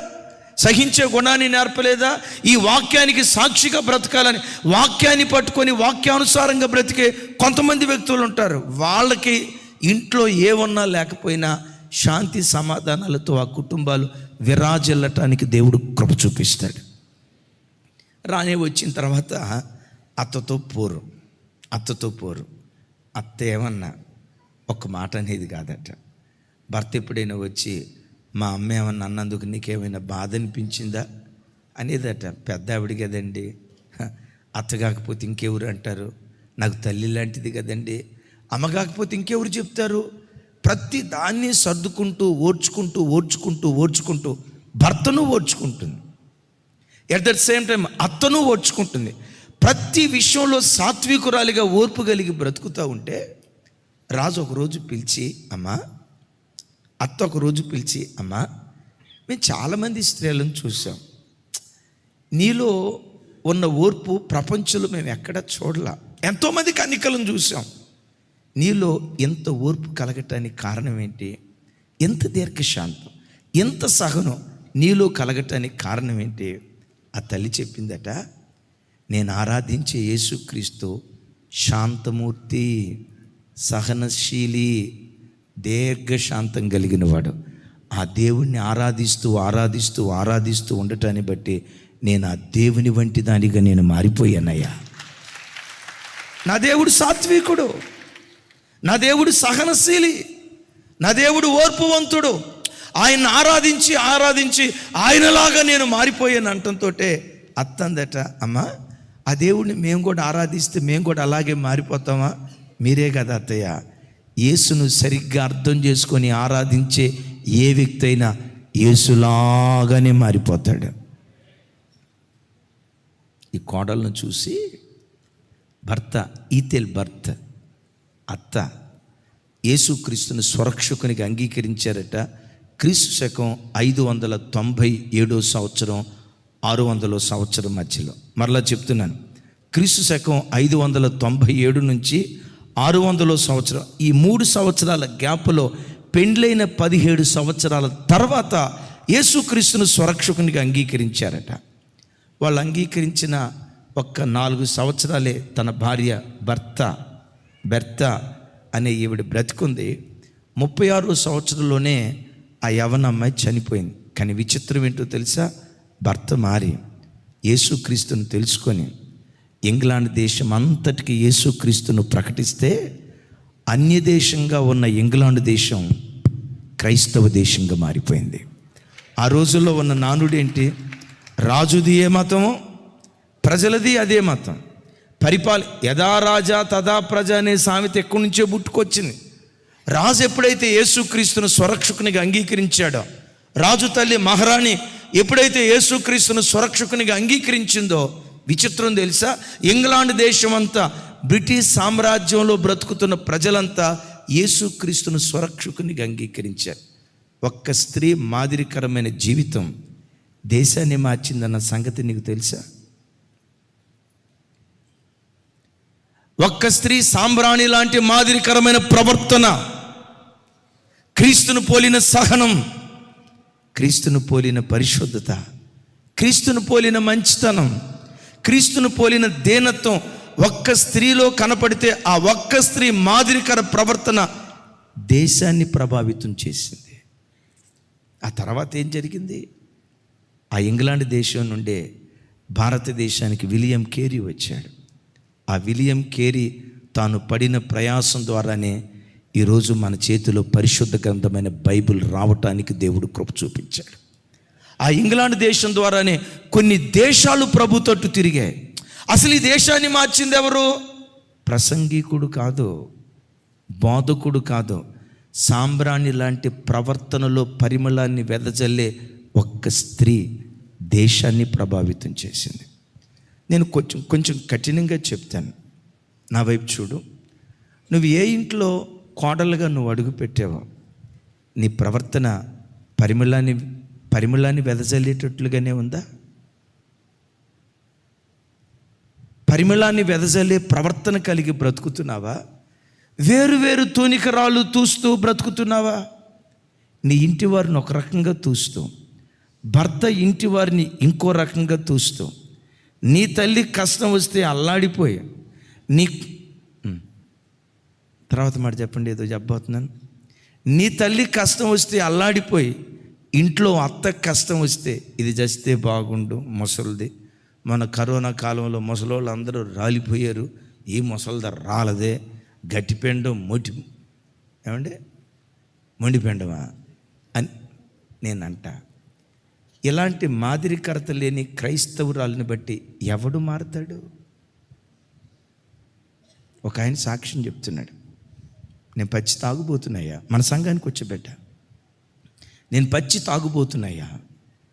S1: సహించే గుణాన్ని నేర్పలేదా? ఈ వాక్యానికి సాక్షిగా బ్రతకాలని వాక్యాన్ని పట్టుకొని వాక్యానుసారంగా బ్రతికే కొంతమంది వ్యక్తులు ఉంటారు. వాళ్ళకి ఇంట్లో ఏమన్నా లేకపోయినా శాంతి సమాధానాలతో ఆ కుటుంబాలు విరాజిల్లటానికి దేవుడు కృప చూపిస్తాడు. రానే వచ్చిన తర్వాత అత్తతో పోరు. అత్త ఏమన్నా ఒక్క మాట అనేది కాదట. భర్త ఎప్పుడైనా వచ్చి మా అమ్మ ఏమన్నా అన్నందుకు నీకేమైనా బాధ అనిపించిందా అనేదట. పెద్ద ఆవిడ కదండి, అత్త కాకపోతే ఇంకెవరు అంటారు? నాకు తల్లి లాంటిది కదండి. అమ్మ కాకపోతే ఇంకెవరు చెప్తారు? ప్రతి దాన్ని సర్దుకుంటూ ఓర్చుకుంటూ భర్తను ఓర్చుకుంటుంది. ఎట్ దట్ సేమ్ టైం అత్తను ఓర్చుకుంటుంది. ప్రతి విషయంలో సాత్వికురాలిగా ఓర్పు కలిగి బ్రతుకుతూ ఉంటే రాజు ఒకరోజు పిలిచి అత్త ఒకరోజు పిలిచి మేము చాలామంది స్త్రీలను చూసాం, నీలో ఉన్న ఓర్పు ప్రపంచంలో మేము ఎక్కడ చూడలా. ఎంతోమంది కన్నికలను చూసాం, నీలో ఎంత ఓర్పు కలగటానికి కారణం ఏంటి? ఎంత దీర్ఘశాంతం, ఎంత సహనం నీలో కలగటానికి కారణం ఏంటి? ఆ తల్లి చెప్పిందట, నేను ఆరాధించే యేసుక్రీస్తు శాంతమూర్తి, సహనశీలి, దీర్ఘశాంతం కలిగిన వాడు. ఆ దేవుణ్ణి ఆరాధిస్తూ ఉండటాన్ని బట్టి నేను ఆ దేవుని వంటి దానిగా నేను మారిపోయానయ్యా. నా దేవుడు సాత్వికుడు, నా దేవుడు సహనశీలి, నా దేవుడు ఓర్పువంతుడు. ఆయన ఆరాధించి ఆయనలాగా నేను మారిపోయాను అంటంతో అత్తందట, అమ్మా ఆ దేవుడిని మేము కూడా ఆరాధిస్తే మేము కూడా అలాగే మారిపోతామా? మీరే కదా అత్తయ్య, యేసును సరిగ్గా అర్థం చేసుకొని ఆరాధించే ఏ వ్యక్తి అయినా యేసులాగానే మారిపోతాడు. ఈ కోడలను చూసి భర్త అత్త యేసుక్రీస్తుని స్వరక్షకునికి అంగీకరించారట. క్రీస్తు శకం 597 సంవత్సరం 600 సంవత్సరం మధ్యలో. మరలా చెప్తున్నాను, క్రీస్తు శకం 597 నుంచి 600 సంవత్సరం, ఈ 3 సంవత్సరాల గ్యాప్లో పెండ్లైన 17 సంవత్సరాల తర్వాత యేసుక్రీస్తును స్వరక్షకునికి అంగీకరించారట. వాళ్ళు అంగీకరించిన ఒక్క 4 సంవత్సరాలే తన భార్య బెర్త అనే ఈవిడ బ్రతికుంది. 36 సంవత్సరంలోనే ఆ యవ్వన అమ్మాయి చనిపోయింది. కానీ విచిత్రం ఏంటో తెలుసా? భర్త మారి యేసుక్రీస్తును తెలుసుకొని ఇంగ్లాండ్ దేశం అంతటికి యేసుక్రీస్తును ప్రకటిస్తే అన్య దేశంగా ఉన్న ఇంగ్లాండ్ దేశం క్రైస్తవ దేశంగా మారిపోయింది. ఆ రోజుల్లో ఉన్న నానుడు ఏంటి? రాజుది ఏ మతమో ప్రజలది అదే మతం. యథా రాజా తదా ప్రజ అనే సామెత ఎక్కడి నుంచో పుట్టుకొచ్చింది. రాజు ఎప్పుడైతే యేసుక్రీస్తును స్వరక్షకునిగా అంగీకరించాడో, రాజు తల్లి మహారాణి ఎప్పుడైతే యేసుక్రీస్తును స్వరక్షకునిగా అంగీకరించిందో, విచిత్రం తెలుసా? ఇంగ్లాండ్ దేశం అంతా, బ్రిటిష్ సామ్రాజ్యంలో బ్రతుకుతున్న ప్రజలంతా యేసుక్రీస్తును స్వరక్షకునిగా అంగీకరించారు. ఒక్క స్త్రీ మాదిరికరమైన జీవితం దేశాన్ని మార్చిందన్న సంగతి నీకు తెలుసా? ఒక్క స్త్రీ సాంబ్రాణి లాంటి మాదిరికరమైన ప్రవర్తన, క్రీస్తును పోలిన సహనం, క్రీస్తును పోలిన పరిశుద్ధత, క్రీస్తును పోలిన మంచితనం, క్రీస్తును పోలిన దీనత్వం ఒక్క స్త్రీలో కనపడితే ఆ ఒక్క స్త్రీ మాదిరికర ప్రవర్తన దేశాన్ని ప్రభావితం చేసింది. ఆ తర్వాత ఏం జరిగింది? ఆ ఇంగ్లాండ్ దేశం నుండే భారతదేశానికి విలియం కేరీ వచ్చాడు. ఆ విలియం కేరీ తాను పడిన ప్రయాసం ద్వారానే ఈరోజు మన చేతిలో పరిశుద్ధ గ్రంథమైన బైబిల్ రావటానికి దేవుడు కృప చూపించాడు. ఆ ఇంగ్లాండ్ దేశం ద్వారానే కొన్ని దేశాలు ప్రభు తట్టు తిరిగాయి. అసలు ఈ దేశాన్ని మార్చింది ఎవరు? ప్రసంగికుడు కాదు, బోధకుడు కాదు, సాంబ్రాణి లాంటి ప్రవర్తనలో పరిమళాన్ని వెదజల్లే ఒక్క స్త్రీ దేశాన్ని ప్రభావితం చేసింది. నేను కొంచెం కఠినంగా చెప్తాను. నా వైపు చూడు. నువ్వు ఏ ఇంట్లో కోడలుగా నువ్వు అడుగు పెట్టావో నీ ప్రవర్తన పరిమళాన్ని వెదజల్లేటట్లుగానే ఉందా? పరిమళాన్ని వెదజల్లే ప్రవర్తన కలిగి బ్రతుకుతున్నావా? వేరు తూనికరాలు తూస్తూ బ్రతుకుతున్నావా? నీ ఇంటి వారిని ఒక రకంగా తూస్తూ, భర్త ఇంటి వారిని ఇంకో రకంగా తూస్తూ, నీ తల్లి కష్టం వస్తే అల్లాడిపోయి నీ తర్వాత మాట చెప్పండి, ఏదో చెప్పబోతున్నాను. నీ తల్లి కష్టం వస్తే అల్లాడిపోయి ఇంట్లో అత్త కష్టం వస్తే ఇది చస్తే బాగుండు ముసలిది. మన కరోనా కాలంలో ముసలోళ్ళు అందరూ రాలిపోయారు, ఈ ముసలిద రాలదే, గట్టిపెండం మొండిపెండమా అని నేనంట. ఇలాంటి మాదిరికరత లేని క్రైస్తవురాలని బట్టి ఎవడు మారుతాడు? ఒక ఆయన సాక్ష్యం చెప్తున్నాడు. నేను పచ్చి తాగుబోతున్నాయా, మన సంఘానికి వచ్చి బిడ్డ, నేను పచ్చి తాగుబోతున్నాయా,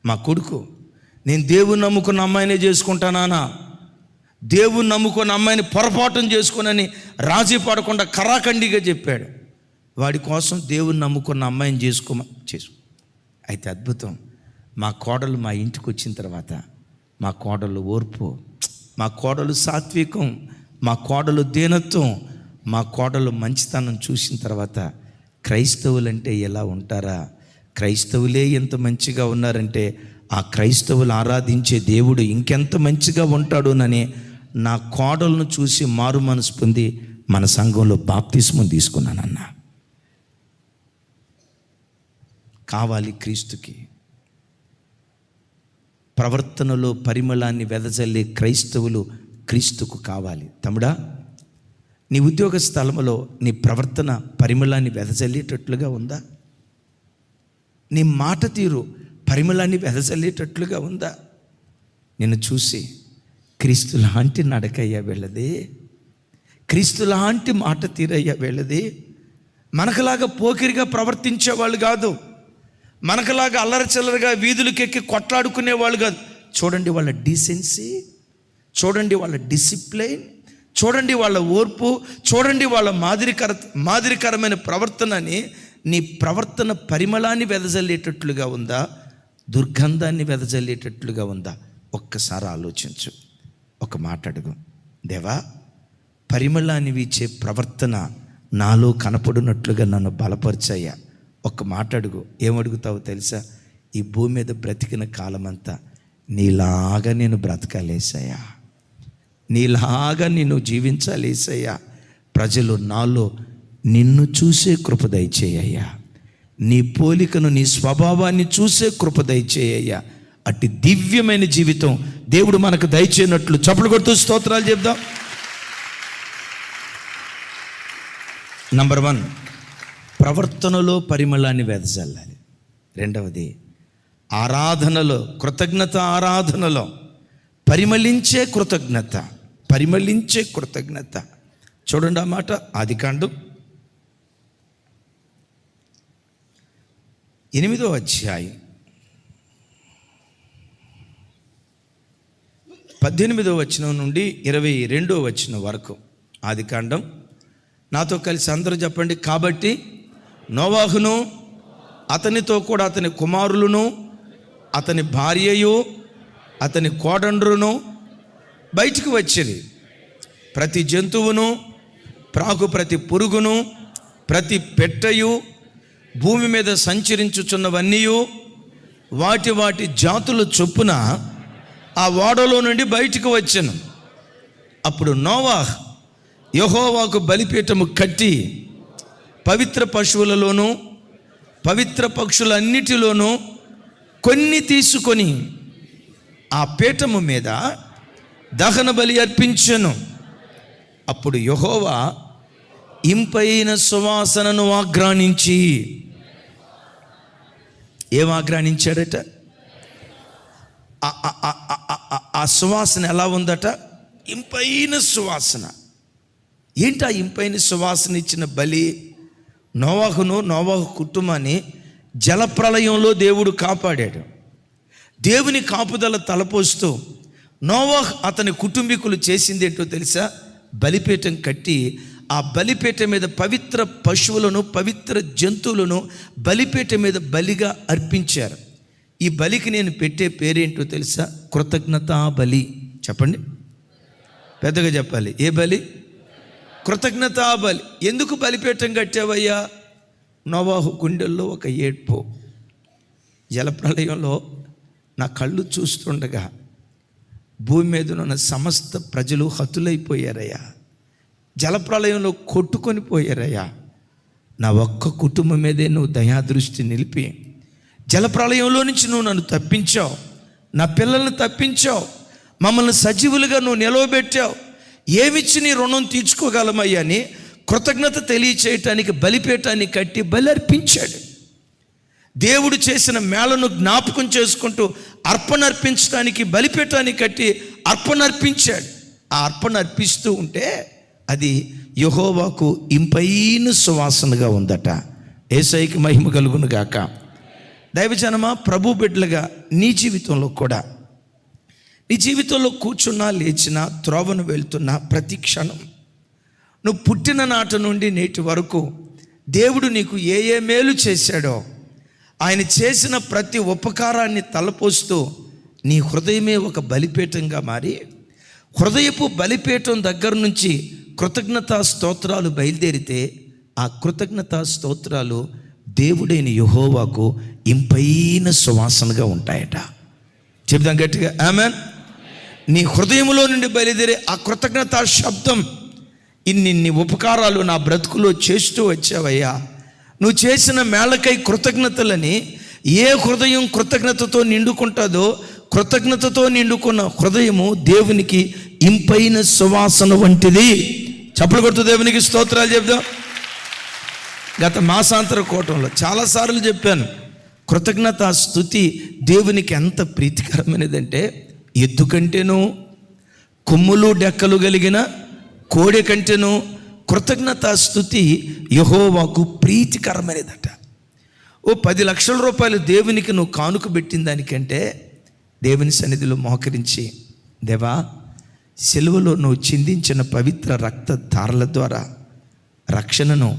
S1: మా కొడుకు నేను దేవుని నమ్ముకున్న అమ్మాయినే చేసుకుంటానా, దేవుని నమ్ముకున్న అమ్మాయిని పొరపాటున చేసుకునని రాజీ పడకుండా కరాఖండిగా చెప్పాడు. వాడి కోసం దేవుని నమ్ముకున్న అమ్మాయిని చేసుకో. అయితే అద్భుతం, మా కోడలు మా ఇంటికి వచ్చిన తర్వాత మా కోడలు ఓర్పు, మా కోడలు సాత్వికం, మా కోడలు దీనత్వం, మా కోడలు మంచితనం చూసిన తర్వాత క్రైస్తవులంటే ఎలా ఉంటారా, క్రైస్తవులే ఎంత మంచిగా ఉన్నారంటే ఆ క్రైస్తవులు ఆరాధించే దేవుడు ఇంకెంత మంచిగా ఉంటాడోనని నా కోడలను చూసి మారు మనసు పొంది మన సంఘంలో బాప్తిస్మం తీసుకున్నానన్నా. కావాలి క్రీస్తుకి. ప్రవర్తనలో పరిమళాన్ని వెదజల్లే క్రైస్తవులు క్రీస్తుకు కావాలి. తమ్ముడా, నీ ఉద్యోగ స్థలంలో నీ ప్రవర్తన పరిమళాన్ని వెదజల్లేటట్లుగా ఉందా? నీ మాట తీరు పరిమళాన్ని వెదజల్లేటట్లుగా ఉందా? నిన్ను చూసి క్రీస్తు లాంటి నడకయ్యా వెళ్ళదే, క్రీస్తు లాంటి మాట తీరయ్యా వెళ్ళదే. మనకులాగా పోకిరిగా ప్రవర్తించేవాళ్ళు కాదు, మనకులాగా అల్లరచిల్లరగా వీధులకెక్కి కొట్లాడుకునేవాళ్ళు కాదు. చూడండి వాళ్ళ డీసెన్సీ, చూడండి వాళ్ళ డిసిప్లైన్, చూడండి వాళ్ళ ఓర్పు, చూడండి వాళ్ళ మాదిరికరమైన ప్రవర్తనని. నీ ప్రవర్తన పరిమళాన్ని వెదజల్లేటట్లుగా ఉందా, దుర్గంధాన్ని వెదజల్లేటట్లుగా ఉందా? ఒక్కసారి ఆలోచించు. ఒక మాట అడుగు, దేవా పరిమళాన్ని వీచే ప్రవర్తన నాలో కనపడినట్లుగా నన్ను బలపరిచాయా. ఒక్క మాట అడుగు. ఏమడుగుతావో తెలుసా? ఈ భూమి మీద బ్రతికిన కాలమంతా నీలాగా నేను బ్రతకాలేసయ్యా, నీలాగా నేను జీవించాలేసయ్యా. ప్రజలు నాలో నిన్ను చూసే కృప దయచేయ్యా, నీ పోలికను నీ స్వభావాన్ని చూసే కృప దయచేయ్యా. అట్టి దివ్యమైన జీవితం దేవుడు మనకు దయచేయనట్లు చప్పట్లు కొడుతూ స్తోత్రాలు చెప్దాం. నంబర్ 1, ప్రవర్తనలో పరిమళాన్ని వెదజల్లాలి. రెండవది, ఆరాధనలో, కృతజ్ఞత ఆరాధనలో పరిమళించే కృతజ్ఞత. చూడండి ఆ మాట, ఆదికాండం 8వ అధ్యాయం 18వ వచనం నుండి 22వ వచనం వరకు. ఆదికాండం, నాతో కలిసి అందరూ చెప్పండి. కాబట్టి నోవాహును అతనితో కూడా అతని కుమారులను అతని భార్యయు అతని కోడండ్రును బయటికి వచ్చిరి. ప్రతి జంతువును, ప్రాకు ప్రతి పురుగును, ప్రతి పెట్టయు, భూమి మీద సంచరించుచున్నవన్నీ వాటి జాతుల చొప్పున ఆ ఓడలో నుండి బయటికి వచ్చెను. అప్పుడు నోవాహ్ యెహోవాకు బలిపీఠము కట్టి పవిత్ర పశువులలోనూ పవిత్ర పక్షులన్నిటిలోనూ కొన్ని తీసుకొని ఆ పీఠము మీద దహన బలి అర్పించెను. అప్పుడు యెహోవా ఇంపైన సువాసనను ఆగ్రానించి, ఏం ఆగ్రానించాడట? ఆ సువాసన ఎలా ఉందట? ఇంపైన సువాసన. ఏంటి ఆ ఇంపైన సువాసన ఇచ్చిన బలి? నోవాహు కుటుంబాన్ని జలప్రళయంలో దేవుడు కాపాడాడు. దేవుని కాపుదల తలపోస్తూ నోవాహు అతని కుటుంబీకులు చేసింది ఏంటో తెలుసా? బలిపీఠం కట్టి ఆ బలిపీఠం మీద పవిత్ర పశువులను పవిత్ర జంతువులను బలిపీఠం మీద బలిగా అర్పించారు. ఈ బలికి నేను పెట్టే పేరేంటో తెలుసా? కృతజ్ఞతా బలి. చెప్పండి, పెద్దగా చెప్పాలి. ఏ బలి? కృతజ్ఞతా బలి. ఎందుకు బలిపీఠం కట్టావయ్యా? నోవాహు గుండెల్లో ఒక ఏడ్పు. జలప్రళయంలో నా కళ్ళు చూస్తుండగా భూమి మీద ఉన్న సమస్త ప్రజలు హతులైపోయారయ్యా, జలప్రళయంలో కొట్టుకొని పోయారయ్యా. నా ఒక్క కుటుంబం మీదే నువ్వు దయాదృష్టి నిలిపి జలప్రళయంలో నుంచి నువ్వు నన్ను తప్పించావు, నా పిల్లల్ని తప్పించావు, మమ్మల్ని సజీవులుగా నువ్వు నిలవబెట్టావు. ఏమిచ్చి నీ రుణం తీర్చుకోగలమయ్యా అని కృతజ్ఞత తెలియచేయటానికి బలిపీఠాన్ని కట్టి బలి అర్పించాడు. దేవుడు చేసిన మేళను జ్ఞాపకం చేసుకుంటూ అర్పణ అర్పించడానికి బలిపీఠాన్ని కట్టి అర్పణ అర్పించాడు. ఆ అర్పణ అర్పిస్తూ ఉంటే అది యెహోవాకు ఇంపైన సువాసనగా ఉందట. యేసయ్యకి మహిమ కలుగును గాక. దైవజనమా, ప్రభు బిడ్డలుగా నీ జీవితంలో కూడా, నీ జీవితంలో కూర్చున్నా లేచినా త్రోవను వెళ్తున్నా ప్రతి క్షణం నువ్వు పుట్టిన నాటి నుండి నేటి వరకు దేవుడు నీకు ఏ మేలు చేశాడో ఆయన చేసిన ప్రతి ఉపకారాన్ని తలపోస్తూ నీ హృదయమే ఒక బలిపీఠంగా మారి, హృదయపు బలిపీఠం దగ్గర నుంచి కృతజ్ఞతా స్తోత్రాలు బయలుదేరితే ఆ కృతజ్ఞతా స్తోత్రాలు దేవుడైన యెహోవాకు ఇంపైన సువాసనగా ఉంటాయట. చెప్దాం గట్టిగా, ఆమేన్. నీ హృదయంలో నుండి బయలుదేరే ఆ కృతజ్ఞతా శబ్దం, ఇన్ని ఉపకారాలు నా బ్రతుకులో చేస్తూ వచ్చావయ్యా, నువ్వు చేసిన మేళకై కృతజ్ఞతలని ఏ హృదయం కృతజ్ఞతతో నిండుకుంటుందో, కృతజ్ఞతతో నిండుకున్న హృదయము దేవునికి ఇంపైన సువాసన వంటిది. చప్పలు కొడుతూ దేవునికి స్తోత్రాలు చెప్దాం. గత మాసాంతర కూటంలో చాలాసార్లు చెప్పాను, కృతజ్ఞత స్తుతి దేవునికి ఎంత ప్రీతికరమైనదంటే, ఎద్దు కంటేనూ కొమ్ములు డెక్కలు కలిగిన కోడె కంటేనూ కృతజ్ఞతా స్తుతి యెహోవాకు ప్రీతికరమైనదట. ఓ 10 లక్షల రూపాయలు దేవునికి నువ్వు కానుక పెట్టిన దానికంటే దేవుని సన్నిధిలో మోకరించి, దేవా, సిలువలో నువ్వు చిందించిన పవిత్ర రక్త ధారల ద్వారా రక్షణను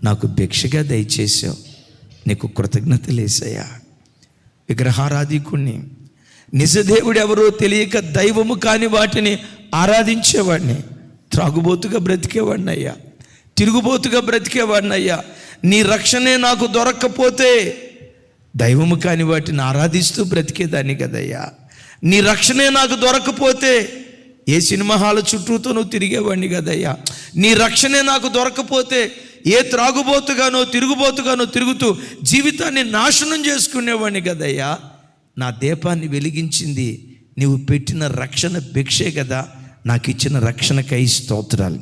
S1: నాకు భిక్షగా దయచేసావు, నీకు కృతజ్ఞతలేసయ్యా. విగ్రహారాధికుణ్ణి, నిజదేవుడు ఎవరో తెలియక దైవము కాని వాటిని ఆరాధించేవాడిని, త్రాగుబోతుగా బ్రతికేవాడిని అయ్యా, తిరుగుబోతుగా బ్రతికేవాడిని అయ్యా. నీ రక్షణే నాకు దొరక్కపోతే దైవము కాని వాటిని ఆరాధిస్తూ బ్రతికేదాన్ని కదయ్యా. నీ రక్షణే నాకు దొరకపోతే ఏ సినిమా హాల్ చుట్టూతో నువ్వు తిరిగేవాడిని కదయ్యా. నీ రక్షణే నాకు దొరకపోతే ఏ త్రాగుబోతుగానో తిరుగుబోతుగానో తిరుగుతూ జీవితాన్ని నాశనం చేసుకునేవాడిని కదయ్యా. నా దీపాన్ని వెలిగించింది నీవు పెట్టిన రక్షణ భిక్షే కదా, నాకు ఇచ్చిన రక్షణకై స్తోత్రాలు.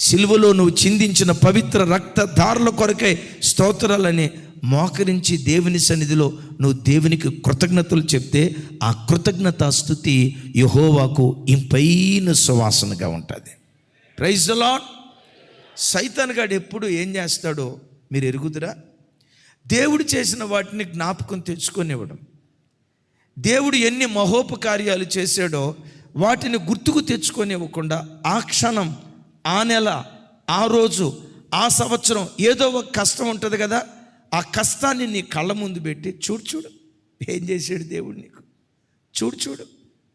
S1: సిలువలో నువ్వు చిందించిన పవిత్ర రక్త ధారల కొరకై స్తోత్రాలని మోకరించి దేవుని సన్నిధిలో నువ్వు దేవునికి కృతజ్ఞతలు చెప్తే ఆ కృతజ్ఞతా స్తుతి యెహోవాకు ఇంపైన సువాసనగా ఉంటుంది. Praise the lord. సైతాన్ గాడు ఎప్పుడు ఏం చేస్తాడో మీరు ఎరుగుదురా? దేవుడు చేసిన వాటిని జ్ఞాపకం తెచ్చుకొనివ్వడం, దేవుడు ఎన్ని మహోపకార్యాలు చేశాడో వాటిని గుర్తుకు తెచ్చుకొనివ్వకుండా ఆ క్షణం, ఆ నెల, ఆ రోజు, ఆ సంవత్సరం ఏదో ఒక కష్టం ఉంటుంది కదా, ఆ కష్టాన్ని నీ కళ్ళ ముందు పెట్టి చూడు ఏం చేశాడు దేవుడు నీకు, చూడు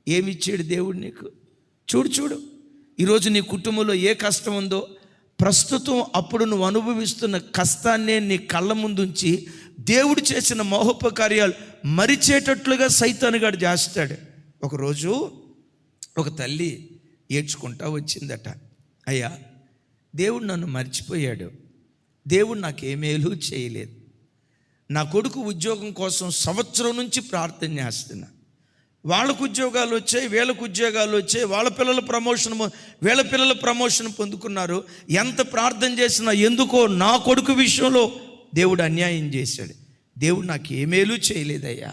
S1: ఏమి ఇచ్చాడు దేవుడు నీకు, చూడు ఈరోజు నీ కుటుంబంలో ఏ కష్టం ఉందో ప్రస్తుతం అప్పుడు నువ్వు అనుభవిస్తున్న కష్టాన్నే నీ కళ్ళ ముందుంచి దేవుడు చేసిన మహోపకార్యాలు మరిచేటట్లుగా సైతానుగాడు చేస్తాడు. ఒకరోజు ఒక తల్లి ఏడ్చుకుంటా వచ్చిందట, అయ్యా, దేవుడు నన్ను మర్చిపోయాడు, దేవుడు నాకు ఏ మేలు చేయలేదు. నా కొడుకు ఉద్యోగం కోసం సంవత్సరం నుంచి ప్రార్థన చేస్తున్నా. వాళ్ళకు ఉద్యోగాలు వచ్చాయి, వీళ్ళకు ఉద్యోగాలు వచ్చాయి, వీళ్ళ పిల్లల ప్రమోషన్ పొందుకున్నారు. ఎంత ప్రార్థన చేసినా ఎందుకో నా కొడుకు విషయంలో దేవుడు అన్యాయం చేశాడు. దేవుడు నాకు ఏ మేలు చేయలేదయ్యా,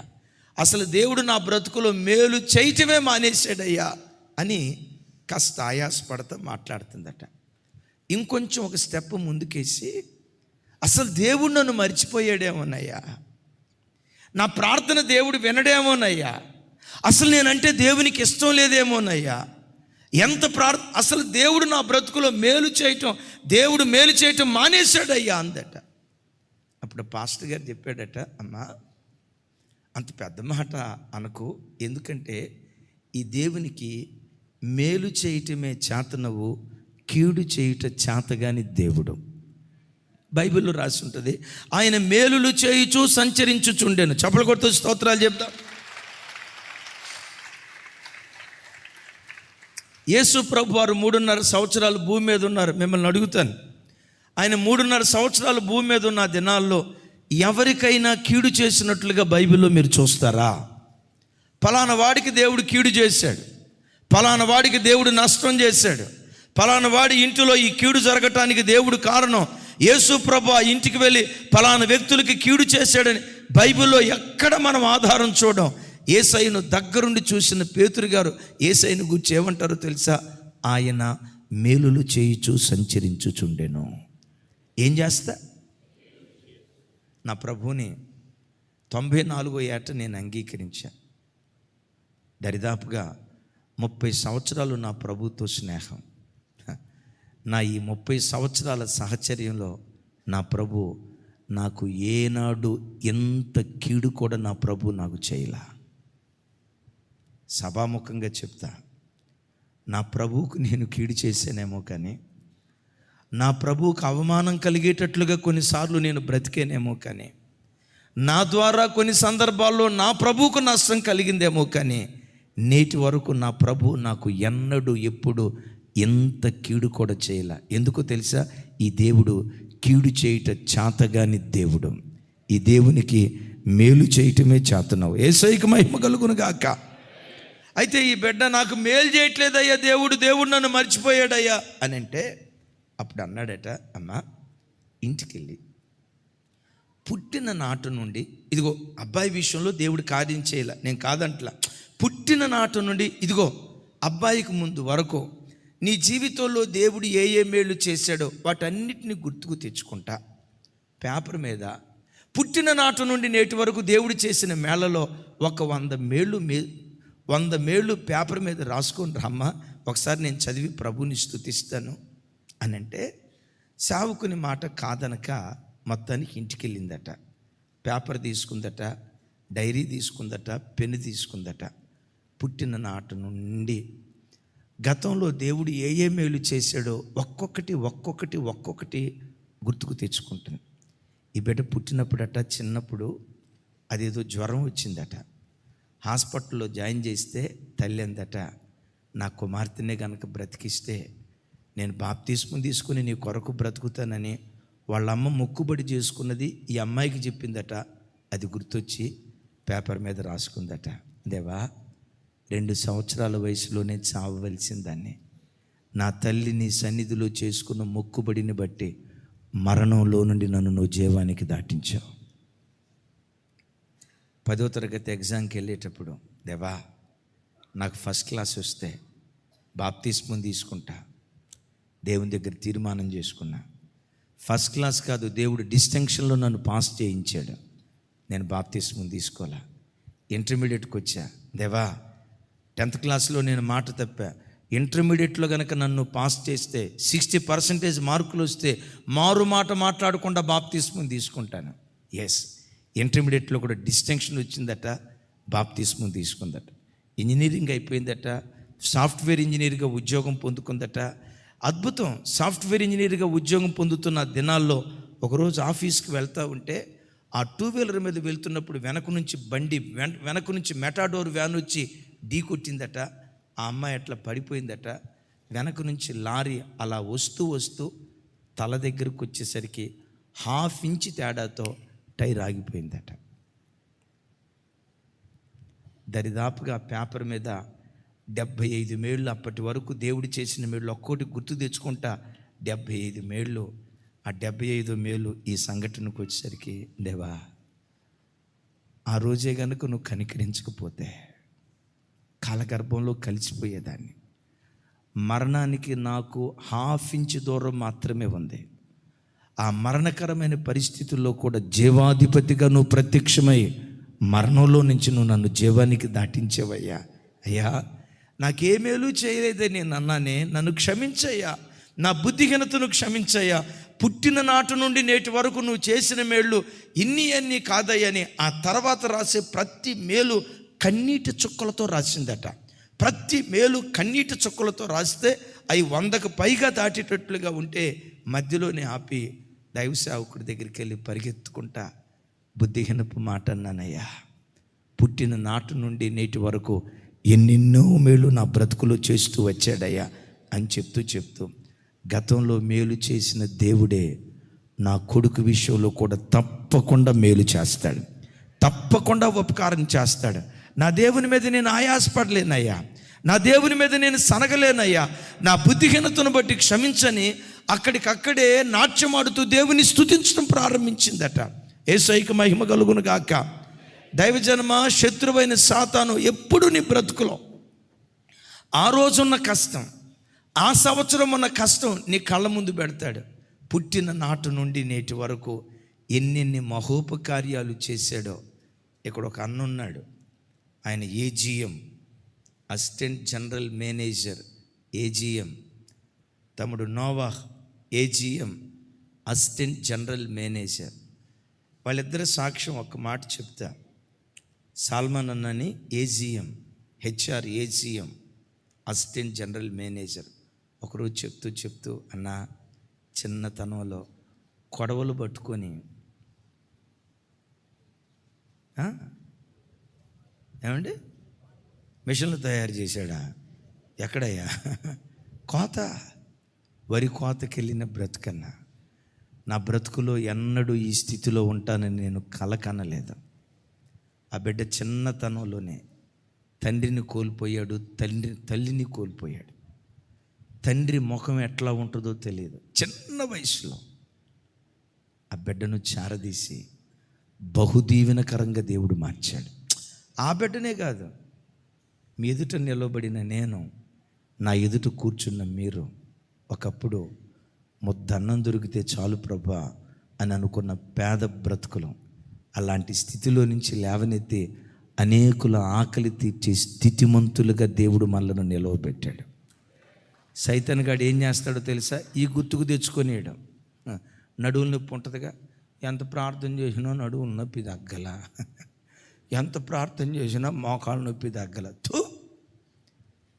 S1: అసలు దేవుడు నా బ్రతుకులో మేలు చేయటమే మానేశాడయ్యా అని కాస్త ఆయాసపడతా మాట్లాడుతుందట. ఇంకొంచెం ఒక స్టెప్ ముందుకేసి, అసలు దేవుడు నన్ను మర్చిపోయాడేమోనయ్యా, నా ప్రార్థన దేవుడు వినడేమోనయ్యా, అసలు నేనంటే దేవునికి ఇష్టం లేదేమోనయ్యా, అసలు దేవుడు నా బ్రతుకులో దేవుడు మేలు చేయటం మానేశాడయ్యా అందట. అప్పుడు పాస్టర్ గారు చెప్పాడట, అమ్మా అంత పెద్ద మాట అనకు, ఎందుకంటే ఈ దేవునికి మేలు చేయటమే చేతనవు, కీడు చేయుట చేతగాని దేవుడు. బైబిల్లో రాసి ఉంటుంది, ఆయన మేలులు చేయుచు సంచరించుచుండెను. చప్పలు కొడుతూ స్తోత్రాలు చెప్తాం. యేసు ప్రభు వారు 3.5 సంవత్సరాలు భూమి మీద ఉన్నారు. మిమ్మల్ని అడుగుతాను, ఆయన 3.5 సంవత్సరాలు భూమి మీద ఉన్న దినాల్లో ఎవరికైనా కీడు చేసినట్లుగా బైబిల్లో మీరు చూస్తారా? ఫలానా వాడికి దేవుడు కీడు చేశాడు, ఫలానా వాడికి దేవుడు నష్టం చేశాడు, ఫలానా వాడి ఇంటిలో ఈ కీడు జరగటానికి దేవుడు కారణం, యేసు ప్రభు ఆ ఇంటికి వెళ్ళి ఫలానా వ్యక్తులకి కీడు చేశాడని బైబిల్లో ఎక్కడ మనం ఆధారం చూడం. యేసయ్యను దగ్గరుండి చూసిన పేతురు గారు యేసయ్యను గురించి ఏమంటారో తెలుసా? ఆయన మేలులు చేయుచు సంచరించుచుండెను. ఏం చేస్తా? నా ప్రభువుని 94వ ఏట నేను అంగీకరించా. దరిదాపుగా 30 సంవత్సరాలు నా ప్రభుతో స్నేహం. నా ఈ 30 సంవత్సరాల సహచర్యంలో నా ప్రభు నాకు ఏనాడు ఎంత కీడు కూడా నా ప్రభు నాకు చేయలా. సభాముఖంగా చెప్తా, నా ప్రభువుకు నేను కీడు చేశానేమో, కానీ నా ప్రభువుకు అవమానం కలిగేటట్లుగా కొన్నిసార్లు నేను బ్రతికేనేమో, కానీ నా ద్వారా కొన్ని సందర్భాల్లో నా ప్రభువుకు నష్టం కలిగిందేమో, కానీ నేటి వరకు నా ప్రభు నాకు ఎన్నడూ ఎప్పుడు ఎంత కీడు కూడా చేయలే. ఎందుకో తెలుసా? ఈ దేవుడు కీడు చేయట చేతగాని దేవుడు. ఈ దేవునికి మేలు చేయటమే చేతనవు. యేసయ్యకు మహిమ కలుగును గాక. అయితే ఈ బిడ్డ నాకు మేలు చేయట్లేదయ్యా, దేవుడు నన్ను మర్చిపోయాడయ్యా అని అంటే, అప్పుడు అన్నాడట, అమ్మా ఇంటికి వెళ్ళి పుట్టిన నాటు నుండి, ఇదిగో అబ్బాయి విషయంలో దేవుడు కార్యం చేయాల, నేను కాదంట్లా, పుట్టిన నాటు నుండి ఇదిగో అబ్బాయికి ముందు వరకు నీ జీవితంలో దేవుడు ఏ మేలు చేశాడో వాటన్నిటిని గుర్తుకు తెచ్చుకుంటా పేపర్ మీద పుట్టిన నాటు నుండి నేటి వరకు దేవుడు చేసిన మేళలో ఒక 100 మేళ్ళు పేపర్ మీద రాసుకొని రమ్మా, ఒకసారి నేను చదివి ప్రభుని స్తుతిస్తాను అని అంటే, సావుకుని మాట కాదనక మొత్తానికి ఇంటికి వెళ్ళిందట. పేపర్ తీసుకుందట, డైరీ తీసుకుందట, పెన్ను తీసుకుందట. పుట్టిన నాటు నుండి గతంలో దేవుడు ఏ మేలు చేశాడో ఒక్కొక్కటి గుర్తుకు తెచ్చుకుంటుంది. ఈ బిడ్డ పుట్టినప్పుడట, చిన్నప్పుడు అదేదో జ్వరం వచ్చిందట. హాస్పిటల్లో జాయిన్ చేస్తే తల్లి అందట, నా కుమార్తెనే కనుక బ్రతికిస్తే నేను బాప్తిస్మం తీసుకుని నీ కొరకు బ్రతుకుతానని వాళ్ళమ్మ మొక్కుబడి చేసుకున్నది ఈ అమ్మాయికి చెప్పిందట. అది గుర్తొచ్చి పేపర్ మీద రాసుకుందట, దేవా 2 సంవత్సరాల వయసులోనే చావవలసిందాన్ని, నా తల్లి నీ సన్నిధిలో చేసుకున్న మొక్కుబడిని బట్టి మరణంలో నుండి నన్ను నువ్వు జీవానికి దాటించావు. 10వ తరగతి ఎగ్జామ్కి వెళ్ళేటప్పుడు, దేవా నాకు ఫస్ట్ క్లాస్ వస్తే బాప్తిస్మం తీసుకుంటా, దేవుని దగ్గర తీర్మానం చేసుకున్నా. ఫస్ట్ క్లాస్ కాదు, దేవుడు డిస్టింక్షన్లో నన్ను పాస్ చేయించాడు, నేను బాప్తిస్మం తీసుకోలే. ఇంటర్మీడియట్కి వచ్చా, దేవా 10th క్లాస్లో నేను మాట తప్పా, ఇంటర్మీడియట్లో కనుక నన్ను పాస్ చేస్తే 60% మార్కులు వస్తే మారు మాట మాట్లాడకుండా బాప్తిస్మం తీసుకుంటాను. ఎస్, ఇంటర్మీడియట్లో కూడా డిస్టింక్షన్ వచ్చిందట, బాప్తిస్మం తీసుకుందట. ఇంజనీరింగ్ అయిపోయిందట, సాఫ్ట్వేర్ ఇంజనీర్గా ఉద్యోగం పొందుకుందట. అద్భుతం. సాఫ్ట్వేర్ ఇంజనీర్గా ఉద్యోగం పొందుతున్న దినాల్లో ఒకరోజు ఆఫీస్కి వెళ్తూ ఉంటే ఆ 2-వీలర్ మీద వెళ్తున్నప్పుడు వెనక నుంచి మెటాడోర్ వ్యాన్ వచ్చి ఢీ కొట్టిందట. ఆ అమ్మాయి అట్లా పడిపోయిందట. వెనక నుంచి లారీ అలా వస్తూ తల దగ్గరకు వచ్చేసరికి ½ ఇంచ్ తేడాతో టైర్ ఆగిపోయిందట. దరిదాపుగా పేపర్ మీద 75 మేళ్ళు, అప్పటి వరకు దేవుడు చేసిన మేళ్ళు ఒక్కోటి గుర్తు తెచ్చుకుంటా 75 మేళ్ళు. ఆ 75 మేలు ఈ సంఘటనకు వచ్చేసరికి, దేవా ఆ రోజే కనుక నువ్వు కనికరించకపోతే కాలగర్భంలో కలిసిపోయేదాన్ని. మరణానికి నాకు ½ ఇంచ్ దూరం మాత్రమే ఉంది. ఆ మరణకరమైన పరిస్థితుల్లో కూడా జీవాధిపతిగా నువ్వు ప్రత్యక్షమై మరణంలో నుంచి నువ్వు నన్ను జీవానికి దాటించేవయ్యా. అయ్యా నాకే మేలు చేయలేదని నేను అన్నానే, నన్ను క్షమించయ్యా, నా బుద్ధిహీనతను క్షమించయ్యా. పుట్టిన నాటి నుండి నేటి వరకు నువ్వు చేసిన మేళ్ళు ఇన్ని కాదయ్యని ఆ తర్వాత రాసే ప్రతి మేలు కన్నీటి చుక్కలతో రాసిందట. ప్రతి మేలు కన్నీటి చుక్కలతో రాస్తే అవి 100కు పైగా దాటేటట్లుగా ఉంటే మధ్యలోనే ఆపి దైవ సేవకుడి దగ్గరికి వెళ్ళి పరిగెత్తుకుంటా, బుద్ధిహీనపు మాట అన్నానయ్యా, పుట్టిన నాటి నుండి నేటి వరకు ఎన్నెన్నో మేలు నా బ్రతుకులో చేస్తూ వచ్చాడయ్యా అని చెప్తూ గతంలో మేలు చేసిన దేవుడే నా కొడుకు విషయంలో కూడా తప్పకుండా మేలు చేస్తాడు, తప్పకుండా ఉపకారం చేస్తాడు. నా దేవుని మీద నేను ఆయాసపడలేనయ్యా, నా దేవుని మీద నేను సనగలేనయ్యా, నా బుద్ధిహీనతను బట్టి క్షమించని అక్కడికక్కడే నాట్యమాడుతూ దేవుని స్తుతించడం ప్రారంభించిందట. యేసయ్యకు మహిమ కలుగును గాక. దైవజనమ, శత్రువైన సాతాను ఎప్పుడు నీ బ్రతుకులో ఆ రోజున్న కష్టం, ఆ సంవత్సరం ఉన్న కష్టం నీ కళ్ళ ముందు పెడతాడు. పుట్టిన నాటి నుండి నేటి వరకు ఎన్నెన్ని మహోపకార్యాలు చేశాడో. ఇక్కడ ఒక అన్న ఉన్నాడు, ఆయన AGM, assistant general manager, AGM. తమ్ముడు Noah AGM, assistant general manager. వాళ్ళిద్దరి సాక్ష్యం ఒక్క మాట చెప్తా. సాల్మన్ అన్నని AGM, HR AGM, assistant general manager. ఒకరోజు చెప్తూ అన్న, చిన్నతనంలో కొడవలు పట్టుకొని ఏమండి మిషన్లు తయారు చేశాడా? ఎక్కడయ్యా? కోత, వరి కోతకి వెళ్ళిన బ్రతుకన్నా. నా బ్రతుకులో ఎన్నడూ ఈ స్థితిలో ఉంటానని నేను కలకనలేదు. ఆ బిడ్డ చిన్నతనంలోనే తండ్రిని కోల్పోయాడు, తల్లిని కోల్పోయాడు. తండ్రి ముఖం ఎట్లా ఉంటుందో తెలియదు. చిన్న వయసులో ఆ బిడ్డను చారదీసి బహుదీవెనకరంగా దేవుడు మార్చాడు. ఆ బిడ్డనే కాదు, మీ ఎదుట నిలబడిన నేను, నా ఎదుట కూర్చున్న మీరు, ఒకప్పుడు ముద్దన్నం దొరికితే చాలు ప్రభా అని అనుకున్న పేద బ్రతుకులు, అలాంటి స్థితిలో నుంచి లేవనెత్తి అనేకుల ఆకలి తీర్చే స్థితిమంతులుగా దేవుడు మనలను నిలవబెట్టాడు. సైతాన్ గాడు ఏం చేస్తాడో తెలుసా? ఈ గుర్తుకు తెచ్చుకొనియడం. నడువుల నొప్పి ఉంటుందిగా, ఎంత ప్రార్థన చేసినా నడువుల నొప్పి తగ్గల, ఎంత ప్రార్థన చేసినా మోకాళ్ళ నొప్పి తగ్గల.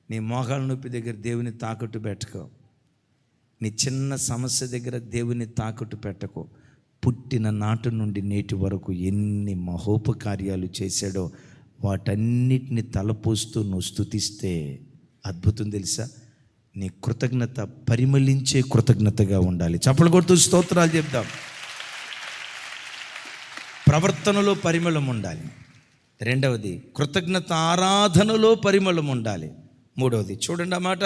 S1: నీ మోకాళ్ళ నొప్పి దగ్గర దేవుని తాకట్టు పెట్టుకో. నీ చిన్న సమస్య దగ్గర దేవుని తాకట్టు పెట్టకో. పుట్టిన నాటి నుండి నేటి వరకు ఎన్ని మహోపకార్యాలు చేశాడో వాటన్నిటిని తలపోస్తూ నువ్వు స్తుతిస్తే అద్భుతం తెలుసా? నీ కృతజ్ఞత పరిమళించే కృతజ్ఞతగా ఉండాలి. చప్పలు కొడుతూ స్తోత్రాలు చెప్దాం. ప్రవర్తనలో పరిమళం ఉండాలి. రెండవది, కృతజ్ఞత ఆరాధనలో పరిమళం ఉండాలి. మూడవది, చూడండి ఆ మాట,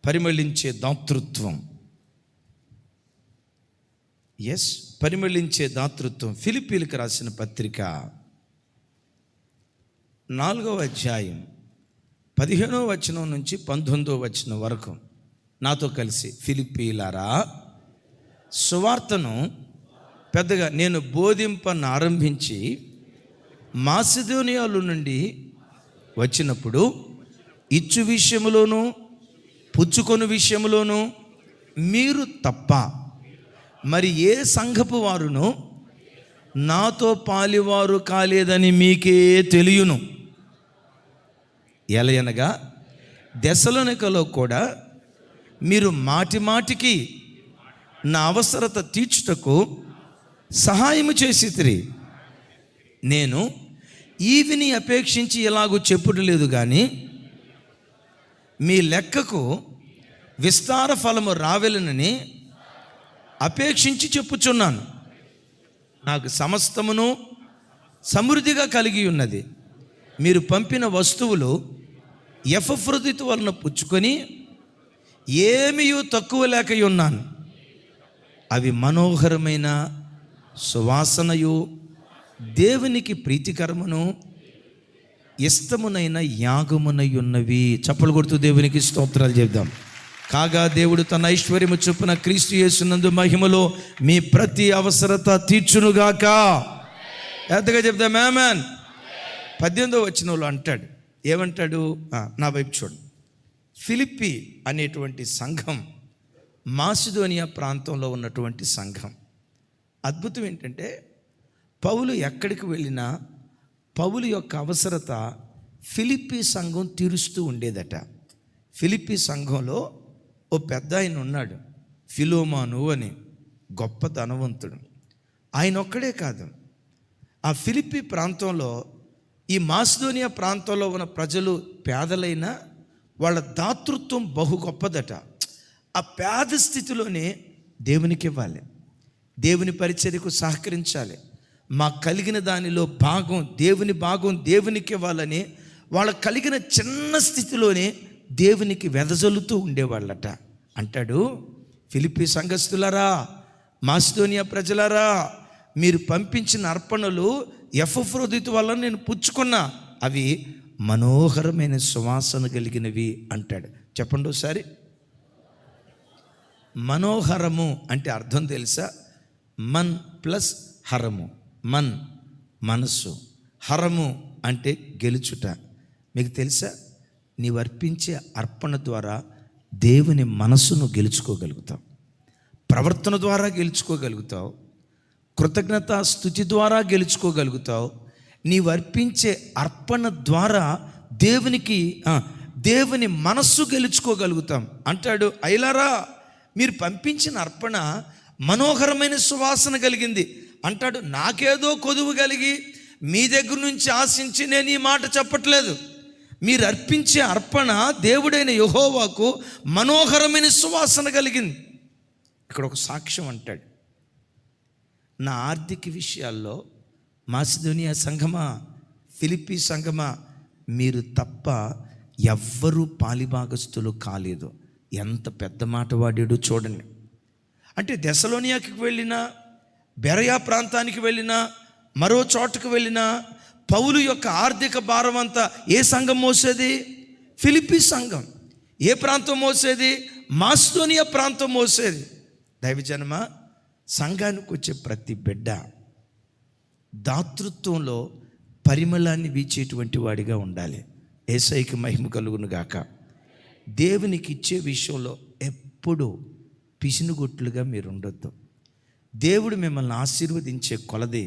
S1: పరిమళించే దాతృత్వం. పరిమళించే దాతృత్వం. ఫిలిప్పీలకు రాసిన పత్రిక 4వ అధ్యాయం 15వ వచనం నుంచి 19వ వచనం వరకు నాతో కలిసి, ఫిలిప్పీలారా, సువార్తను పెద్దగా నేను బోధింపనారంభించి మాసిదోనియాలో నుండి వచ్చినప్పుడు ఇచ్చు విషయములోను పుచ్చుకొని విషయములోను మీరు తప్ప మరి ఏ సంఘపు వారును నాతో పాలివారు కాలేదని మీకే తెలియను. ఎలయనగా దెసలోనికలో కూడా మీరు మాటికి నా అవసరత తీర్చుటకు సహాయము చేసితిరి. నేను ఈవిని అపేక్షించి ఎలాగూ చెప్పుట లేదు, కానీ మీ లెక్కకు విస్తార ఫలము రావెలనని అపేక్షించి చెప్పుచున్నాను. నాకు సమస్తమును సమృద్ధిగా కలిగి ఉన్నది. మీరు పంపిన వస్తువులు ఎఫ్రొదితు వలన పుచ్చుకొని ఏమీ తక్కువ లేక ఉన్నాను. అవి మనోహరమైన సువాసనయు దేవునికి ప్రీతికరమును ఇష్టమునైన యాగమునై ఉన్నవి. చప్పలు కొడుతూ దేవునికి స్తోత్రాలు చెప్దాం. కాగా దేవుడు తన ఐశ్వర్యము చొప్పున క్రీస్తు యేసునందు మహిమలో మీ ప్రతి అవసరత తీర్చునుగాక. ఎంతగా చెప్దాం ఆమేన్. 18వ వచనంలో అంటాడు, ఏమంటాడు? నా వైపు చూడండి. ఫిలిప్పి అనేటువంటి సంఘం మాసిదోనియా ప్రాంతంలో ఉన్నటువంటి సంఘం. అద్భుతం ఏంటంటే పౌలు ఎక్కడికి వెళ్ళినా పౌలు యొక్క అవసరత ఫిలిప్పి సంఘం తీరుస్తూ ఉండేదట. ఫిలిప్పి సంఘంలో ఓ పెద్ద ఆయన ఉన్నాడు, ఫిలోమాను అని, గొప్ప ధనవంతుడు. ఆయన ఒక్కడే కాదు, ఆ ఫిలిప్పి ప్రాంతంలో ఈ మాసిదోనియా ప్రాంతంలో ఉన్న ప్రజలు పేదలైనా వాళ్ళ దాతృత్వం బహు గొప్పదట. ఆ పేద స్థితిలోనే దేవునికి ఇవ్వాలి, దేవుని పరిచర్యకు సహకరించాలి, మాకు కలిగిన దానిలో భాగం దేవునికి ఇవ్వాలని వాళ్ళకు కలిగిన చిన్న స్థితిలోనే దేవునికి వెదజల్లుతూ ఉండేవాళ్ళట. అంటాడు, ఫిలిప్పి సంఘస్థులారా, మాసిదోనియా ప్రజలారా, మీరు పంపించిన అర్పణలు ఎఫ్రొదితు వల్ల నేను పుచ్చుకున్నా, అవి మనోహరమైన సువాసన కలిగినవి అంటాడు. చెప్పండి ఒకసారి. మనోహరము అంటే అర్థం తెలుసా? మన్ ప్లస్ హరము. మన్ మనస్సు, హరము అంటే గెలుచుట. మీకు తెలుసా, నీవు అర్పించే అర్పణ ద్వారా దేవుని మనస్సును గెలుచుకోగలుగుతావు, ప్రవర్తన ద్వారా గెలుచుకోగలుగుతావు, కృతజ్ఞత స్తుతి ద్వారా గెలుచుకోగలుగుతావు. నీవు అర్పించే అర్పణ ద్వారా దేవుని మనస్సు గెలుచుకోగలుగుతాం అంటాడు. అయ్యలారా, మీరు పంపించిన అర్పణ మనోహరమైన సువాసన కలిగింది అంటాడు. నాకేదో కొదువు కలిగి మీ దగ్గర నుంచి ఆశించి నేను ఈ మాట చెప్పట్లేదు. మీరు అర్పించే అర్పణ దేవుడైన యెహోవాకు మనోహరమైన సువాసన కలిగింది. ఇక్కడ ఒక సాక్ష్యం అంటాడు, నా ఆర్థిక విషయాల్లో మాసిదోనియా సంఘమా, ఫిలిప్పి సంఘమా, మీరు తప్ప ఎవ్వరూ పాలిభాగస్తులు కాలేదు. ఎంత పెద్ద మాట వాడాడు చూడండి. అంటే దెసలోనియాకి వెళ్ళినా, బెరయా ప్రాంతానికి వెళ్ళినా, మరో చోటుకు వెళ్ళినా పౌలు యొక్క ఆర్థిక భారం అంతా ఏ సంఘం మోసేది? ఫిలిప్పి సంఘం. ఏ ప్రాంతం మోసేది? మాసిదోనియా ప్రాంతం మోసేది. దైవజనమా, సంఘానికి వచ్చే ప్రతి బిడ్డ దాతృత్వంలో పరిమళాన్ని వీచేటువంటి వాడిగా ఉండాలి. యేసయ్యకి మహిమ కలుగును గాక. దేవునికి ఇచ్చే విషయంలో ఎప్పుడూ పిసినుగొట్లుగా మీరు ఉండొద్దు. దేవుడు మిమ్మల్ని ఆశీర్వదించే కొలది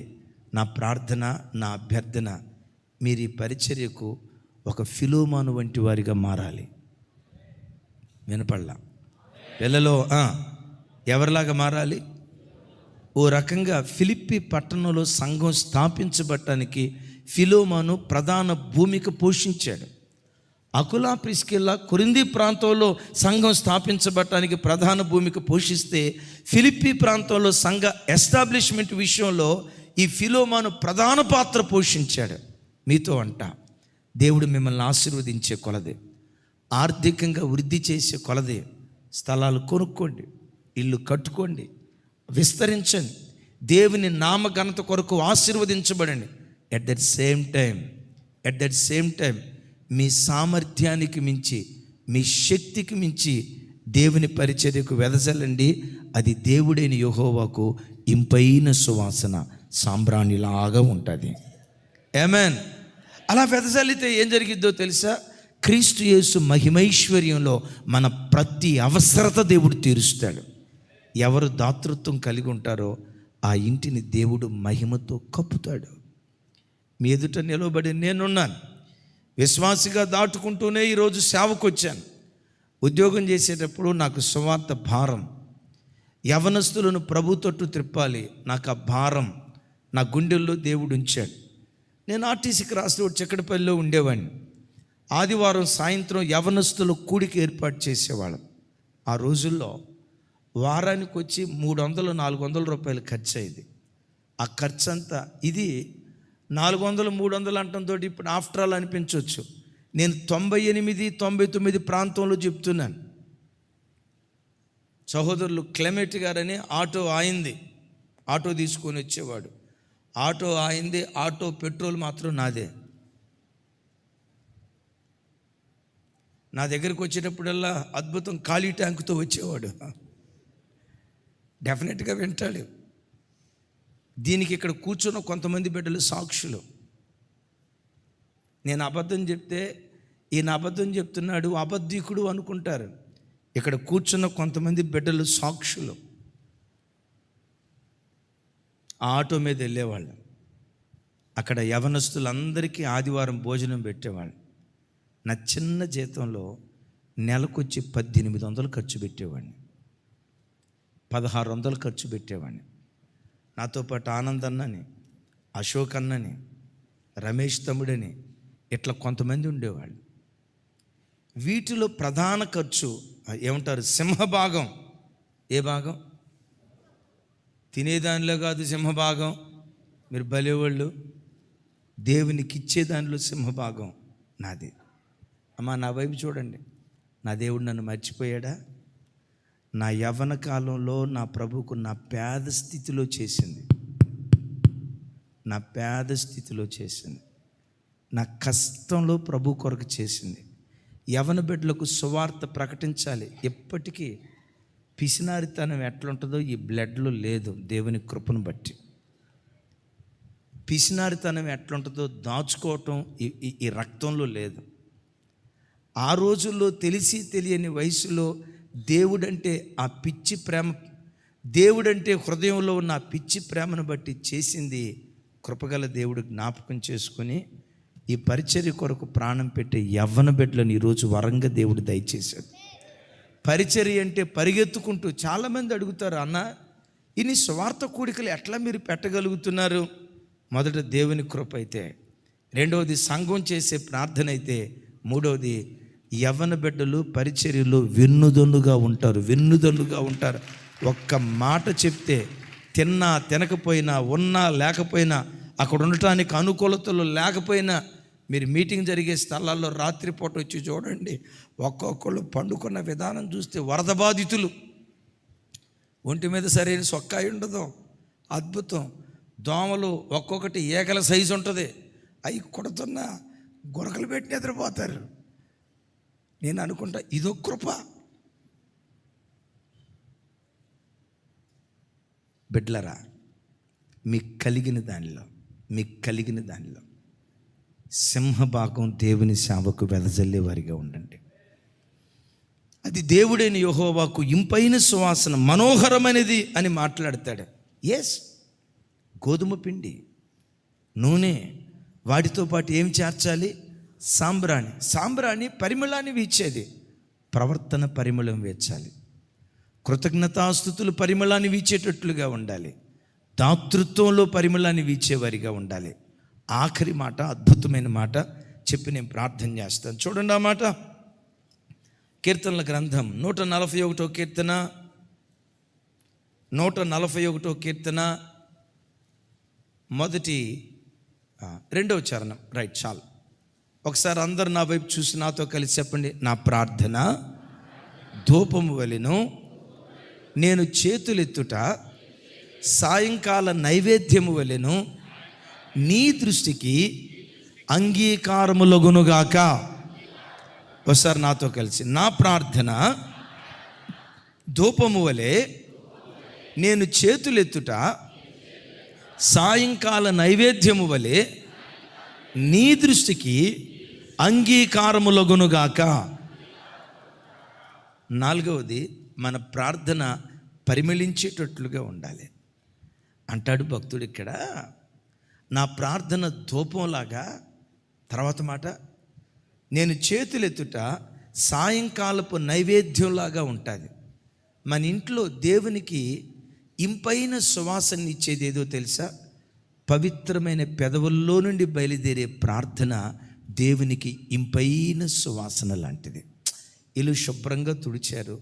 S1: నా ప్రార్థన, నా అభ్యర్థన, మీరు ఈ పరిచర్యకు ఒక ఫిలోమాను వంటి వారిగా మారాలి. వినపడలా? పిల్లలో ఎవరిలాగా మారాలి? ఓ రకంగా ఫిలిప్పి పట్టణంలో సంఘం స్థాపించబడటానికి ఫిలోమాను ప్రధాన భూమిక పోషించాడు. అకులా ప్రిస్కిల్లా కొరింథీ ప్రాంతంలో సంఘం స్థాపించబడటానికి ప్రధాన భూమిక పోషిస్తే, ఫిలిప్పి ప్రాంతంలో సంఘ ఎస్టాబ్లిష్మెంట్ విషయంలో ఈ ఫిలోమాను ప్రధాన పాత్ర పోషించాడు. మీతో అంట, దేవుడు మిమ్మల్ని ఆశీర్వదించే కొలది, ఆర్థికంగా వృద్ధి చేసే కొలది, స్థలాలు కొనుక్కోండి, ఇల్లు కట్టుకోండి, విస్తరించండి, దేవుని నామఘనత కొరకు ఆశీర్వదించబడండి. ఎట్ దట్ సేమ్ టైం మీ సామర్థ్యానికి మించి, మీ శక్తికి మించి దేవుని పరిచర్యకు వెదజల్లండి. అది దేవుడైన యెహోవాకు ఇంపైన సువాసన, సాంబ్రాణిలాగా ఉంటుంది. ఆమేన్. అలా వెదజల్లితే ఏం జరిగిద్దో తెలుసా? క్రీస్తు యేసు మహిమైశ్వర్యంలో మన ప్రతి అవసరత దేవుడు తీరుస్తాడు. ఎవరు దాతృత్వం కలిగి ఉంటారో ఆ ఇంటిని దేవుడు మహిమతో కప్పుతాడు. మీ ఎదుట నిలబడి నేనున్నాను, విశ్వాసిగా దాటుకుంటూనే ఈరోజు సేవకు వచ్చాను. ఉద్యోగం చేసేటప్పుడు నాకు సువార్త భారం, యవనస్తులను ప్రభు తట్టు త్రిప్పాలి, నాకు ఆ భారం నా గుండెల్లో దేవుడు ఉంచాడు. నేను ఆర్టీసీకి రాసి చెక్కడపల్లిలో ఉండేవాడిని. ఆదివారం సాయంత్రం యవనస్తుల కూడికి ఏర్పాటు చేసేవాళ్ళం. ఆ రోజుల్లో వారానికి వచ్చి 300-400 రూపాయలు ఖర్చు అయ్యేది. ఆ ఖర్చు అంతా ఇది 400, 300 అంటంతో ఇప్పుడు ఆఫ్టర్ ఆల్ అనిపించవచ్చు. నేను 98, 99 ప్రాంతంలో చెప్తున్నాను. సహోదరులు క్లెమెట్ గారని ఆటో ఆయింది, ఆటో తీసుకొని వచ్చేవాడు. ఆటో ఆయింది, ఆటో పెట్రోల్ మాత్రం నాదే. నా దగ్గరికి వచ్చేటప్పుడల్లా అద్భుతం ఖాళీ ట్యాంకుతో వచ్చేవాడు. డెఫినెట్గా వింటాడు. దీనికి ఇక్కడ కూర్చున్న కొంతమంది బిడ్డలు సాక్షులు. నేను అబద్ధం చెప్తే ఈయన అబద్ధం చెప్తున్నాడు, అబద్ధికుడు అనుకుంటారు. ఇక్కడ కూర్చున్న కొంతమంది బిడ్డలు సాక్షులు. ఆ ఆటో మీద వెళ్ళేవాళ్ళు. అక్కడ యవనస్తులందరికీ ఆదివారం భోజనం పెట్టేవాళ్ళు. నా చిన్న జీతంలో నెలకొచ్చి 1800 ఖర్చు పెట్టేవాడిని, 1600 ఖర్చు పెట్టేవాడిని. నాతో పాటు ఆనంద్ అన్నని, అశోక్ అన్నని, రమేష్ తమ్ముడని ఇట్లా కొంతమంది ఉండేవాళ్ళు. వీటిలో ప్రధాన ఖర్చు ఏమంటారు, సింహభాగం. ఏ భాగం? తినేదానిలో కాదు సింహభాగం. మీరు భలేవాళ్ళు. దేవునికి ఇచ్చే దానిలో సింహభాగం నాది. అమ్మా, నా వైపు చూడండి. నా దేవుడు నన్ను మర్చిపోయాడా? నా యవ్వన కాలంలో నా ప్రభువుకు నా పేద స్థితిలో చేసింది, నా పేద స్థితిలో చేసింది, నా కష్టంలో ప్రభు కొరకు చేసింది. యవన బిడ్డలకు సువార్త ప్రకటించాలి. ఎప్పటికీ పిసినారితనం ఎట్లుంటుందో ఈ బ్లడ్లో లేదు. దేవుని కృపను బట్టి పిసినారితనం ఎట్లుంటుందో దాచుకోవటం ఈ రక్తంలో లేదు. ఆ రోజుల్లో తెలిసి తెలియని వయసులో దేవుడంటే ఆ పిచ్చి ప్రేమ, దేవుడంటే హృదయంలో ఉన్న ఆ పిచ్చి ప్రేమను బట్టి చేసింది కృపగల దేవుడు జ్ఞాపకం చేసుకుని ఈ పరిచర్య కొరకు ప్రాణం పెట్టే యవ్వన బిడ్డలను ఈరోజు వరంగా దేవుడు దయచేశాడు. పరిచర్య అంటే పరిగెత్తుకుంటూ చాలామంది అడుగుతారు, అన్న ఇన్ని స్వార్థ కూడికలు ఎట్లా మీరు పెట్టగలుగుతున్నారు? మొదట దేవుని కృప అయితే, రెండవది సంఘం చేసే ప్రార్థన అయితే, మూడవది యవ్వన బిడ్డలు పరిచర్యలో వెన్నుదన్నుగా ఉంటారు, వెన్నుదన్నుగా ఉంటారు. ఒక్క మాట చెప్తే తిన్నా తినకపోయినా, ఉన్నా లేకపోయినా, అక్కడ ఉండటానికి అనుకూలతలు లేకపోయినా, మీరు మీటింగ్ జరిగే స్థలాల్లో రాత్రిపూట వచ్చి చూడండి, ఒక్కొక్కళ్ళు పండుకున్న విధానం చూస్తే వరద బాధితులు. ఒంటి మీద సరైన సొక్కాయి ఉండదు. అద్భుతం. దోమలు ఒక్కొక్కటి ఏకల సైజు ఉంటుంది. అవి కొడుతున్న గొరకలు పెట్టి నిద్రపోతారు. నేను అనుకుంటా ఇదో కృప. బిడ్లరా, మీకు కలిగిన దానిలో సింహభాగం దేవుని సేవకు వెదజల్లే వారిగా ఉండండి. అది దేవుడైన యెహోవాకు ఇంపైన సువాసన, మనోహరమైనది అని మాట్లాడతాడు. ఎస్, గోధుమ పిండి, నూనె, వాటితో పాటు ఏం చేర్చాలి? సాంబ్రాణి పరిమళాన్ని వీచేది. ప్రవర్తన పరిమళం వేచాలి. కృతజ్ఞతాస్తుతులు పరిమళాన్ని వీచేటట్లుగా ఉండాలి. దాతృత్వంలో పరిమళాన్ని వీచేవారిగా ఉండాలి. ఆఖరి మాట, అద్భుతమైన మాట చెప్పి నేను ప్రార్థన చేస్తాను. చూడండి ఆ మాట. కీర్తనల గ్రంథం 141వ కీర్తన, 141వ కీర్తన మొదటి 2వ చరణం. రైట్, చాలు. ఒకసారి అందరు నా వైపు చూసి నాతో కలిసి చెప్పండి. నా ప్రార్థన ధూపము వలెను, నేను చేతులెత్తుట సాయంకాల నైవేద్యము వలెను నీ దృష్టికి అంగీకారములగునుగాక. ఒకసారి నాతో కలిసి, నా ప్రార్థన ధూపము వలె నేను చేతులెత్తుట సాయంకాల నైవేద్యము వలె నీ దృష్టికి అంగీకారములగునుగాక. 4వది, మన ప్రార్థన పరిమళించేటట్లుగా ఉండాలి అంటాడు భక్తుడు ఇక్కడ. నా ప్రార్థన ధూపంలాగా. తర్వాత మాట, నేను చేతులెత్తుట సాయంకాలపు నైవేద్యంలాగా ఉంటుంది. మన ఇంట్లో దేవునికి ఇంపైన సువాసన ఇచ్చేది ఏదో తెలుసా? పవిత్రమైన పెదవుల్లో నుండి బయలుదేరే ప్రార్థన దేవునికి ఇంపైన సువాసన లాంటిది. ఇల్లు శుభ్రంగా తుడిచారు,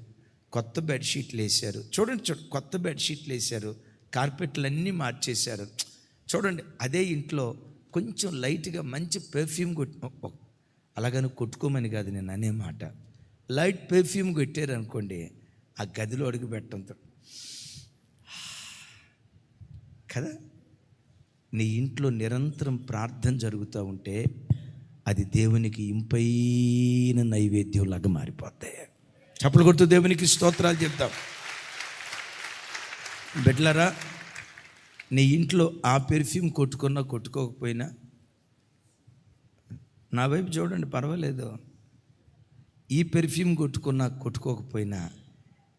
S1: కొత్త బెడ్షీట్లు వేశారు. చూడండి, కొత్త బెడ్షీట్లు వేశారు, కార్పెట్లు అన్నీ మార్చేశారు. చూడండి, అదే ఇంట్లో కొంచెం లైట్గా మంచి పెర్ఫ్యూమ్ అలాగని కొట్టుకోమని కాదు నేను అనే మాట, లైట్ పెర్ఫ్యూమ్ కొట్టారనుకోండి, ఆ గదిలో అడుగు పెట్టడంతో కదా. నీ ఇంట్లో నిరంతరం ప్రార్థన జరుగుతూ ఉంటే అది దేవునికి ఇంపైన నైవేద్యంలాగా మారిపోతాయి. చప్పలు కొడుతూ దేవునికి స్తోత్రాలు చెప్తాం. బిడ్డలారా, నీ ఇంట్లో ఆ పెర్ఫ్యూమ్ కొట్టుకున్నా కొట్టుకోకపోయినా, నా వైపు చూడండి, పర్వాలేదు, ఈ పెర్ఫ్యూమ్ కొట్టుకున్నా కొట్టుకోకపోయినా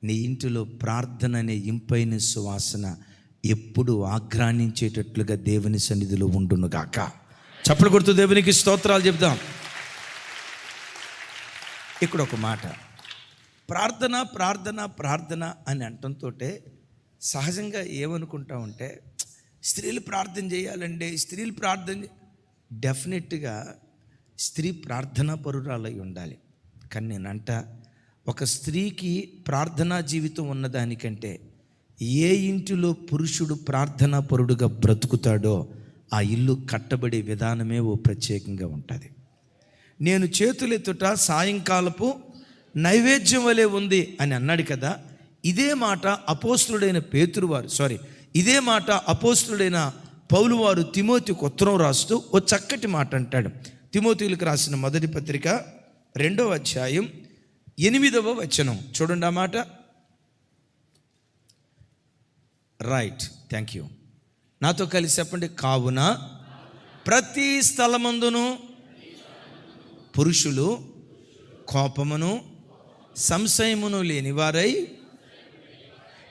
S1: నీ ఇంటిలో ప్రార్థన అనే ఇంపైన సువాసన ఎప్పుడు ఆఘ్రానించేటట్లుగా దేవుని సన్నిధిలో ఉండునుగాక. చప్పలు కొడుతూ దేవునికి స్తోత్రాలు చెప్దాం. ఇక్కడ ఒక మాట, ప్రార్థన ప్రార్థన ప్రార్థన అని అంటంతో సహజంగా ఏమనుకుంటామంటే, స్త్రీలు ప్రార్థన చేయాలండి, స్త్రీలు ప్రార్థన. డెఫినెట్గా స్త్రీ ప్రార్థనా పరురాలై ఉండాలి. కానీ నేనంట, ఒక స్త్రీకి ప్రార్థనా జీవితం ఉన్నదానికంటే ఏ ఇంటిలో పురుషుడు ప్రార్థనా పరుడుగా బ్రతుకుతాడో ఆ ఇల్లు కట్టబడే విధానమే ఓ ప్రత్యేకంగా ఉంటుంది. నేను చేతులెత్తుట సాయంకాలపు నైవేద్యం వలె ఉంది అని అన్నాడు కదా. ఇదే మాట ఇదే మాట అపోస్తుడైన పౌలు వారు తిమోతికి ఉత్తరం రాస్తూ ఓ చక్కటి మాట అంటాడు. తిమోతిలకు రాసిన మొదటి పత్రిక 2వ అధ్యాయం 8వ వచనం చూడండి. ఆ మాట రైట్, థ్యాంక్ యూ. నాతో కలిసి చెప్పండి. కావున ప్రతి స్థలమందును పురుషులు కోపమును సంశయమును లేనివారై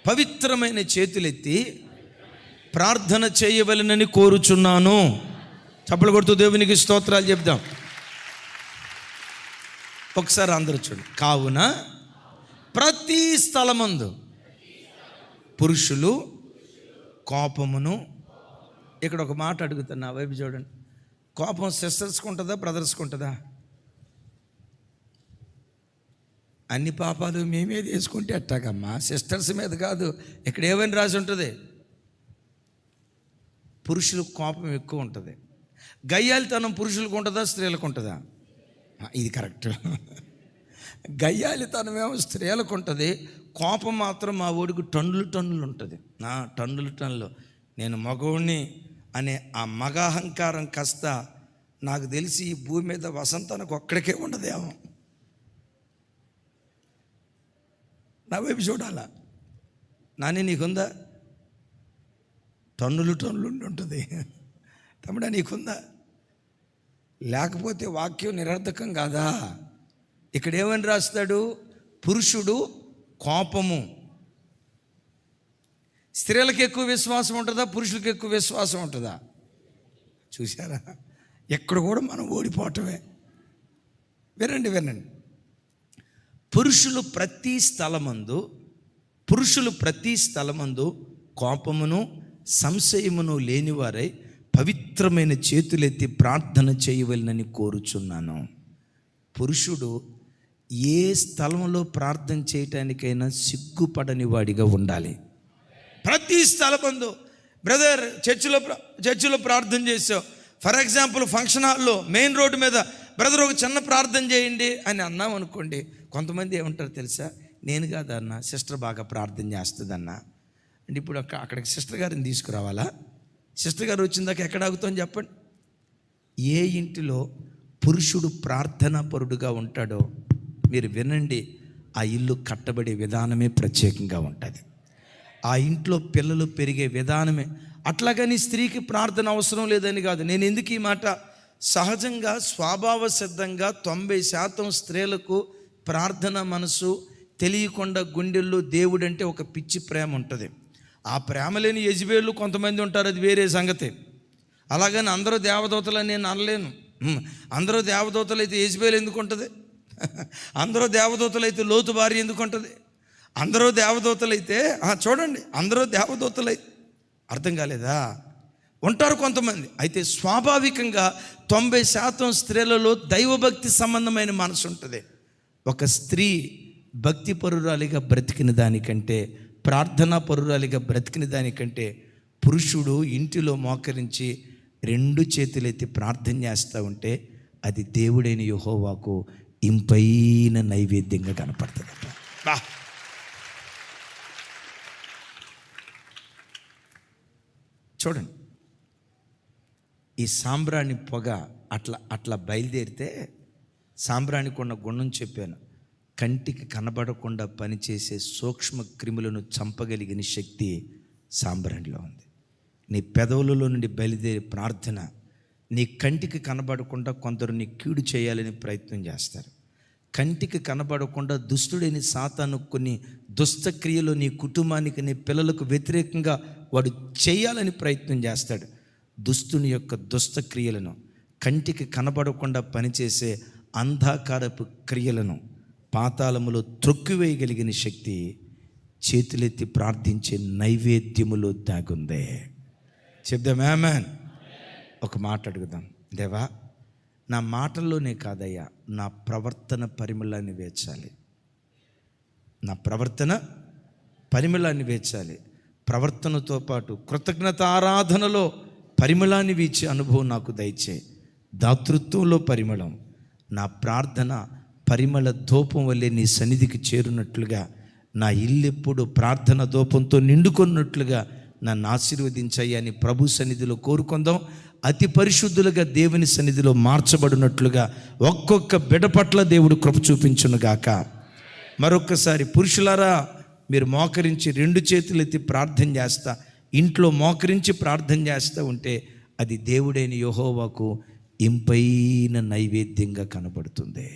S1: పవిత్రమైన చేతులెత్తి ప్రార్థన చేయవలెనని కోరుచున్నాను. చప్పలు కొడుతూ దేవునికి స్తోత్రాలు చెప్దాం. ఒకసారి అందరూ చూడండి. కావున ప్రతి స్థలమందు పురుషులు కోపమును. ఇక్కడ ఒక మాట అడుగుతున్నా, వైపు చూడండి. కోపం సిస్టర్స్కి ఉంటుందా, బ్రదర్స్కి ఉంటుందా? అన్ని పాపాలు మేమే తీసుకుంటే అట్టాగమ్మా, సిస్టర్స్ మీద కాదు. ఇక్కడ ఏమని రాసి ఉంటుంది? పురుషులకు కోపం ఎక్కువ ఉంటుంది. గయ్యాలితనం పురుషులకు ఉంటుందా, స్త్రీలకు ఉంటుందా? ఇది కరెక్ట్. గయ్యాలితనం ఏమో స్త్రీలకు ఉంటుంది, కోపం మాత్రం మా ఊడికి టన్నులు ఉంటుంది. టన్నులు నేను మగవుణ్ణి అనే ఆ మగాహంకారం కాస్త నాకు తెలిసి ఈ భూమి మీద వసంతానికి ఒక్కడికే ఉండదేమో. నా వైపు చూడాలా? నాని నీకుందా? టన్నులు ఉంటుంది. తమ్ముడా నీకుందా? లేకపోతే వాక్యం నిరర్థకం కాదా? ఇక్కడ ఏమని రాస్తాడు? పురుషుడు కోపము. స్త్రీలకు ఎక్కువ విశ్వాసం ఉంటుందా, పురుషులకు ఎక్కువ విశ్వాసం ఉంటుందా? చూసారా, ఎక్కడ కూడా మనం ఓడిపోవటమే. వినండి. పురుషులు ప్రతి స్థలమందు కోపమును సంశయమును లేనివారై పవిత్రమైన చేతులెత్తి ప్రార్థన చేయవలెనని కోరుచున్నాను. పురుషుడు ఏ స్థలంలో ప్రార్థన చేయటానికైనా సిగ్గుపడని వాడిగా ఉండాలి. ప్రతి స్థలమందు బ్రదర్ చర్చిలో ప్రార్థన చేసావు, ఫర్ ఎగ్జాంపుల్ ఫంక్షన్ హాల్లో మెయిన్ రోడ్డు మీద బ్రదర్ ఒక చిన్న ప్రార్థన చేయండి అని అన్నాం అనుకోండి, కొంతమంది ఏమంటారు తెలుసా? నేను కాదన్నా, సిస్టర్ బాగా ప్రార్థన చేస్తుందన్నా. అంటే ఇప్పుడు అక్కడికి సిస్టర్ గారిని తీసుకురావాలా? సిస్టర్ గారు వచ్చిందాక ఎక్కడ ఆగుతామని చెప్పండి. ఏ ఇంటిలో పురుషుడు ప్రార్థనా పరుడుగా ఉంటాడో మీరు వినండి, ఆ ఇల్లు కట్టబడే విధానమే ప్రత్యేకంగా ఉంటుంది. ఆ ఇంట్లో పిల్లలు పెరిగే విధానమే. అట్లాగని స్త్రీకి ప్రార్థన అవసరం లేదని కాదు. నేను ఎందుకు ఈ మాట? సహజంగా స్వభావ సిద్ధంగా 90% స్త్రీలకు ప్రార్థన మనసు తెలియకుండా గుండెల్లో దేవుడంటే ఒక పిచ్చి ప్రేమ ఉంటుంది. ఆ ప్రేమ లేని యెజబెలు కొంతమంది ఉంటారు, అది వేరే సంగతి. అలాగని అందరూ దేవదూతలని నేను అనలేను. అందరూ దేవదూతలు అయితే యెజబెలు ఎందుకు ఉంటుంది? అందరూ దేవదూతలు అయితే లోతు భార్య ఎందుకు ఉంటుంది? అందరూ దేవదూతలైతే చూడండి, అందరూ దేవదూతలైతే అర్థం కాలేదా? ఉంటారు కొంతమంది. అయితే స్వాభావికంగా 90% స్త్రీలలో దైవభక్తి సంబంధమైన మనసు ఉంటుంది. ఒక స్త్రీ భక్తిపరురాలిగా బ్రతికిన దానికంటే ప్రార్థనా పరురాలిగా బ్రతికిన దానికంటే పురుషుడు ఇంటిలో మోకరించి 2 చేతులెత్తి ప్రార్థన చేస్తూ ఉంటే అది దేవుడైన యెహోవాకు ఇంపైన నైవేద్యంగా కనపడుతుందట. చూడండి, ఈ సాంబ్రాణి పొగ అట్లా బయలుదేరితే సాంబ్రాణికి ఉన్న గుణం చెప్పాను. కంటికి కనబడకుండా పనిచేసే సూక్ష్మ క్రిములను చంపగలిగిన శక్తి సాంబ్రాణిలో ఉంది. నీ పెదవులలో నుండి బయలుదేరే ప్రార్థన నీ కంటికి కనబడకుండా కొందరు నీ కీడు చేయాలని ప్రయత్నం చేస్తారు. కంటికి కనబడకుండా దుష్టుడైన సాతాను కొన్ని దుష్టక్రియలు నీ కుటుంబానికి, నీ పిల్లలకు వ్యతిరేకంగా వాడు చేయాలని ప్రయత్నం చేస్తాడు. దుష్టుని యొక్క దుష్టక్రియలను, కంటికి కనబడకుండా పనిచేసే అంధకారపు క్రియలను పాతాళములో త్రొక్కివేయగలిగిన శక్తి చేతులెత్తి ప్రార్థించే నైవేద్యములో దాగుందే. చెప్దాం ఆమేన్. ఒక మాట అడుగుదాం. దేవా, నా మాటల్లోనే కాదయ్యా, నా ప్రవర్తన పరిమళాన్ని వేచాలి. నా ప్రవర్తన పరిమళాన్ని వేచాలి. ప్రవర్తనతో పాటు కృతజ్ఞత ఆరాధనలో పరిమళాన్ని వీచే అనుభవం నాకు దయచే. దాతృత్వంలో పరిమళం, నా ప్రార్థన పరిమళ ధూపం వల్లే నీ సన్నిధికి చేరునట్లుగా, నా ఇల్లెప్పుడు ప్రార్థన ధూపంతో నిండుకొన్నట్లుగా నన్ను ఆశీర్వదించయ్యని ప్రభు సన్నిధిలో కోరుకుందాం. అతి పరిశుద్ధులుగా దేవుని సన్నిధిలో మార్చబడినట్లుగా ఒక్కొక్క బిడ్డ పట్ల దేవుడు కృప చూపించునుగాక. మరొక్కసారి పురుషులారా, మీరు మోకరించి 2 చేతులెత్తి ప్రార్థన చేస్తా, ఇంట్లో మోకరించి ప్రార్థన చేస్తూ ఉంటే అది దేవుడైన యెహోవాకు ఇంపైన నైవేద్యంగా కనబడుతుంది.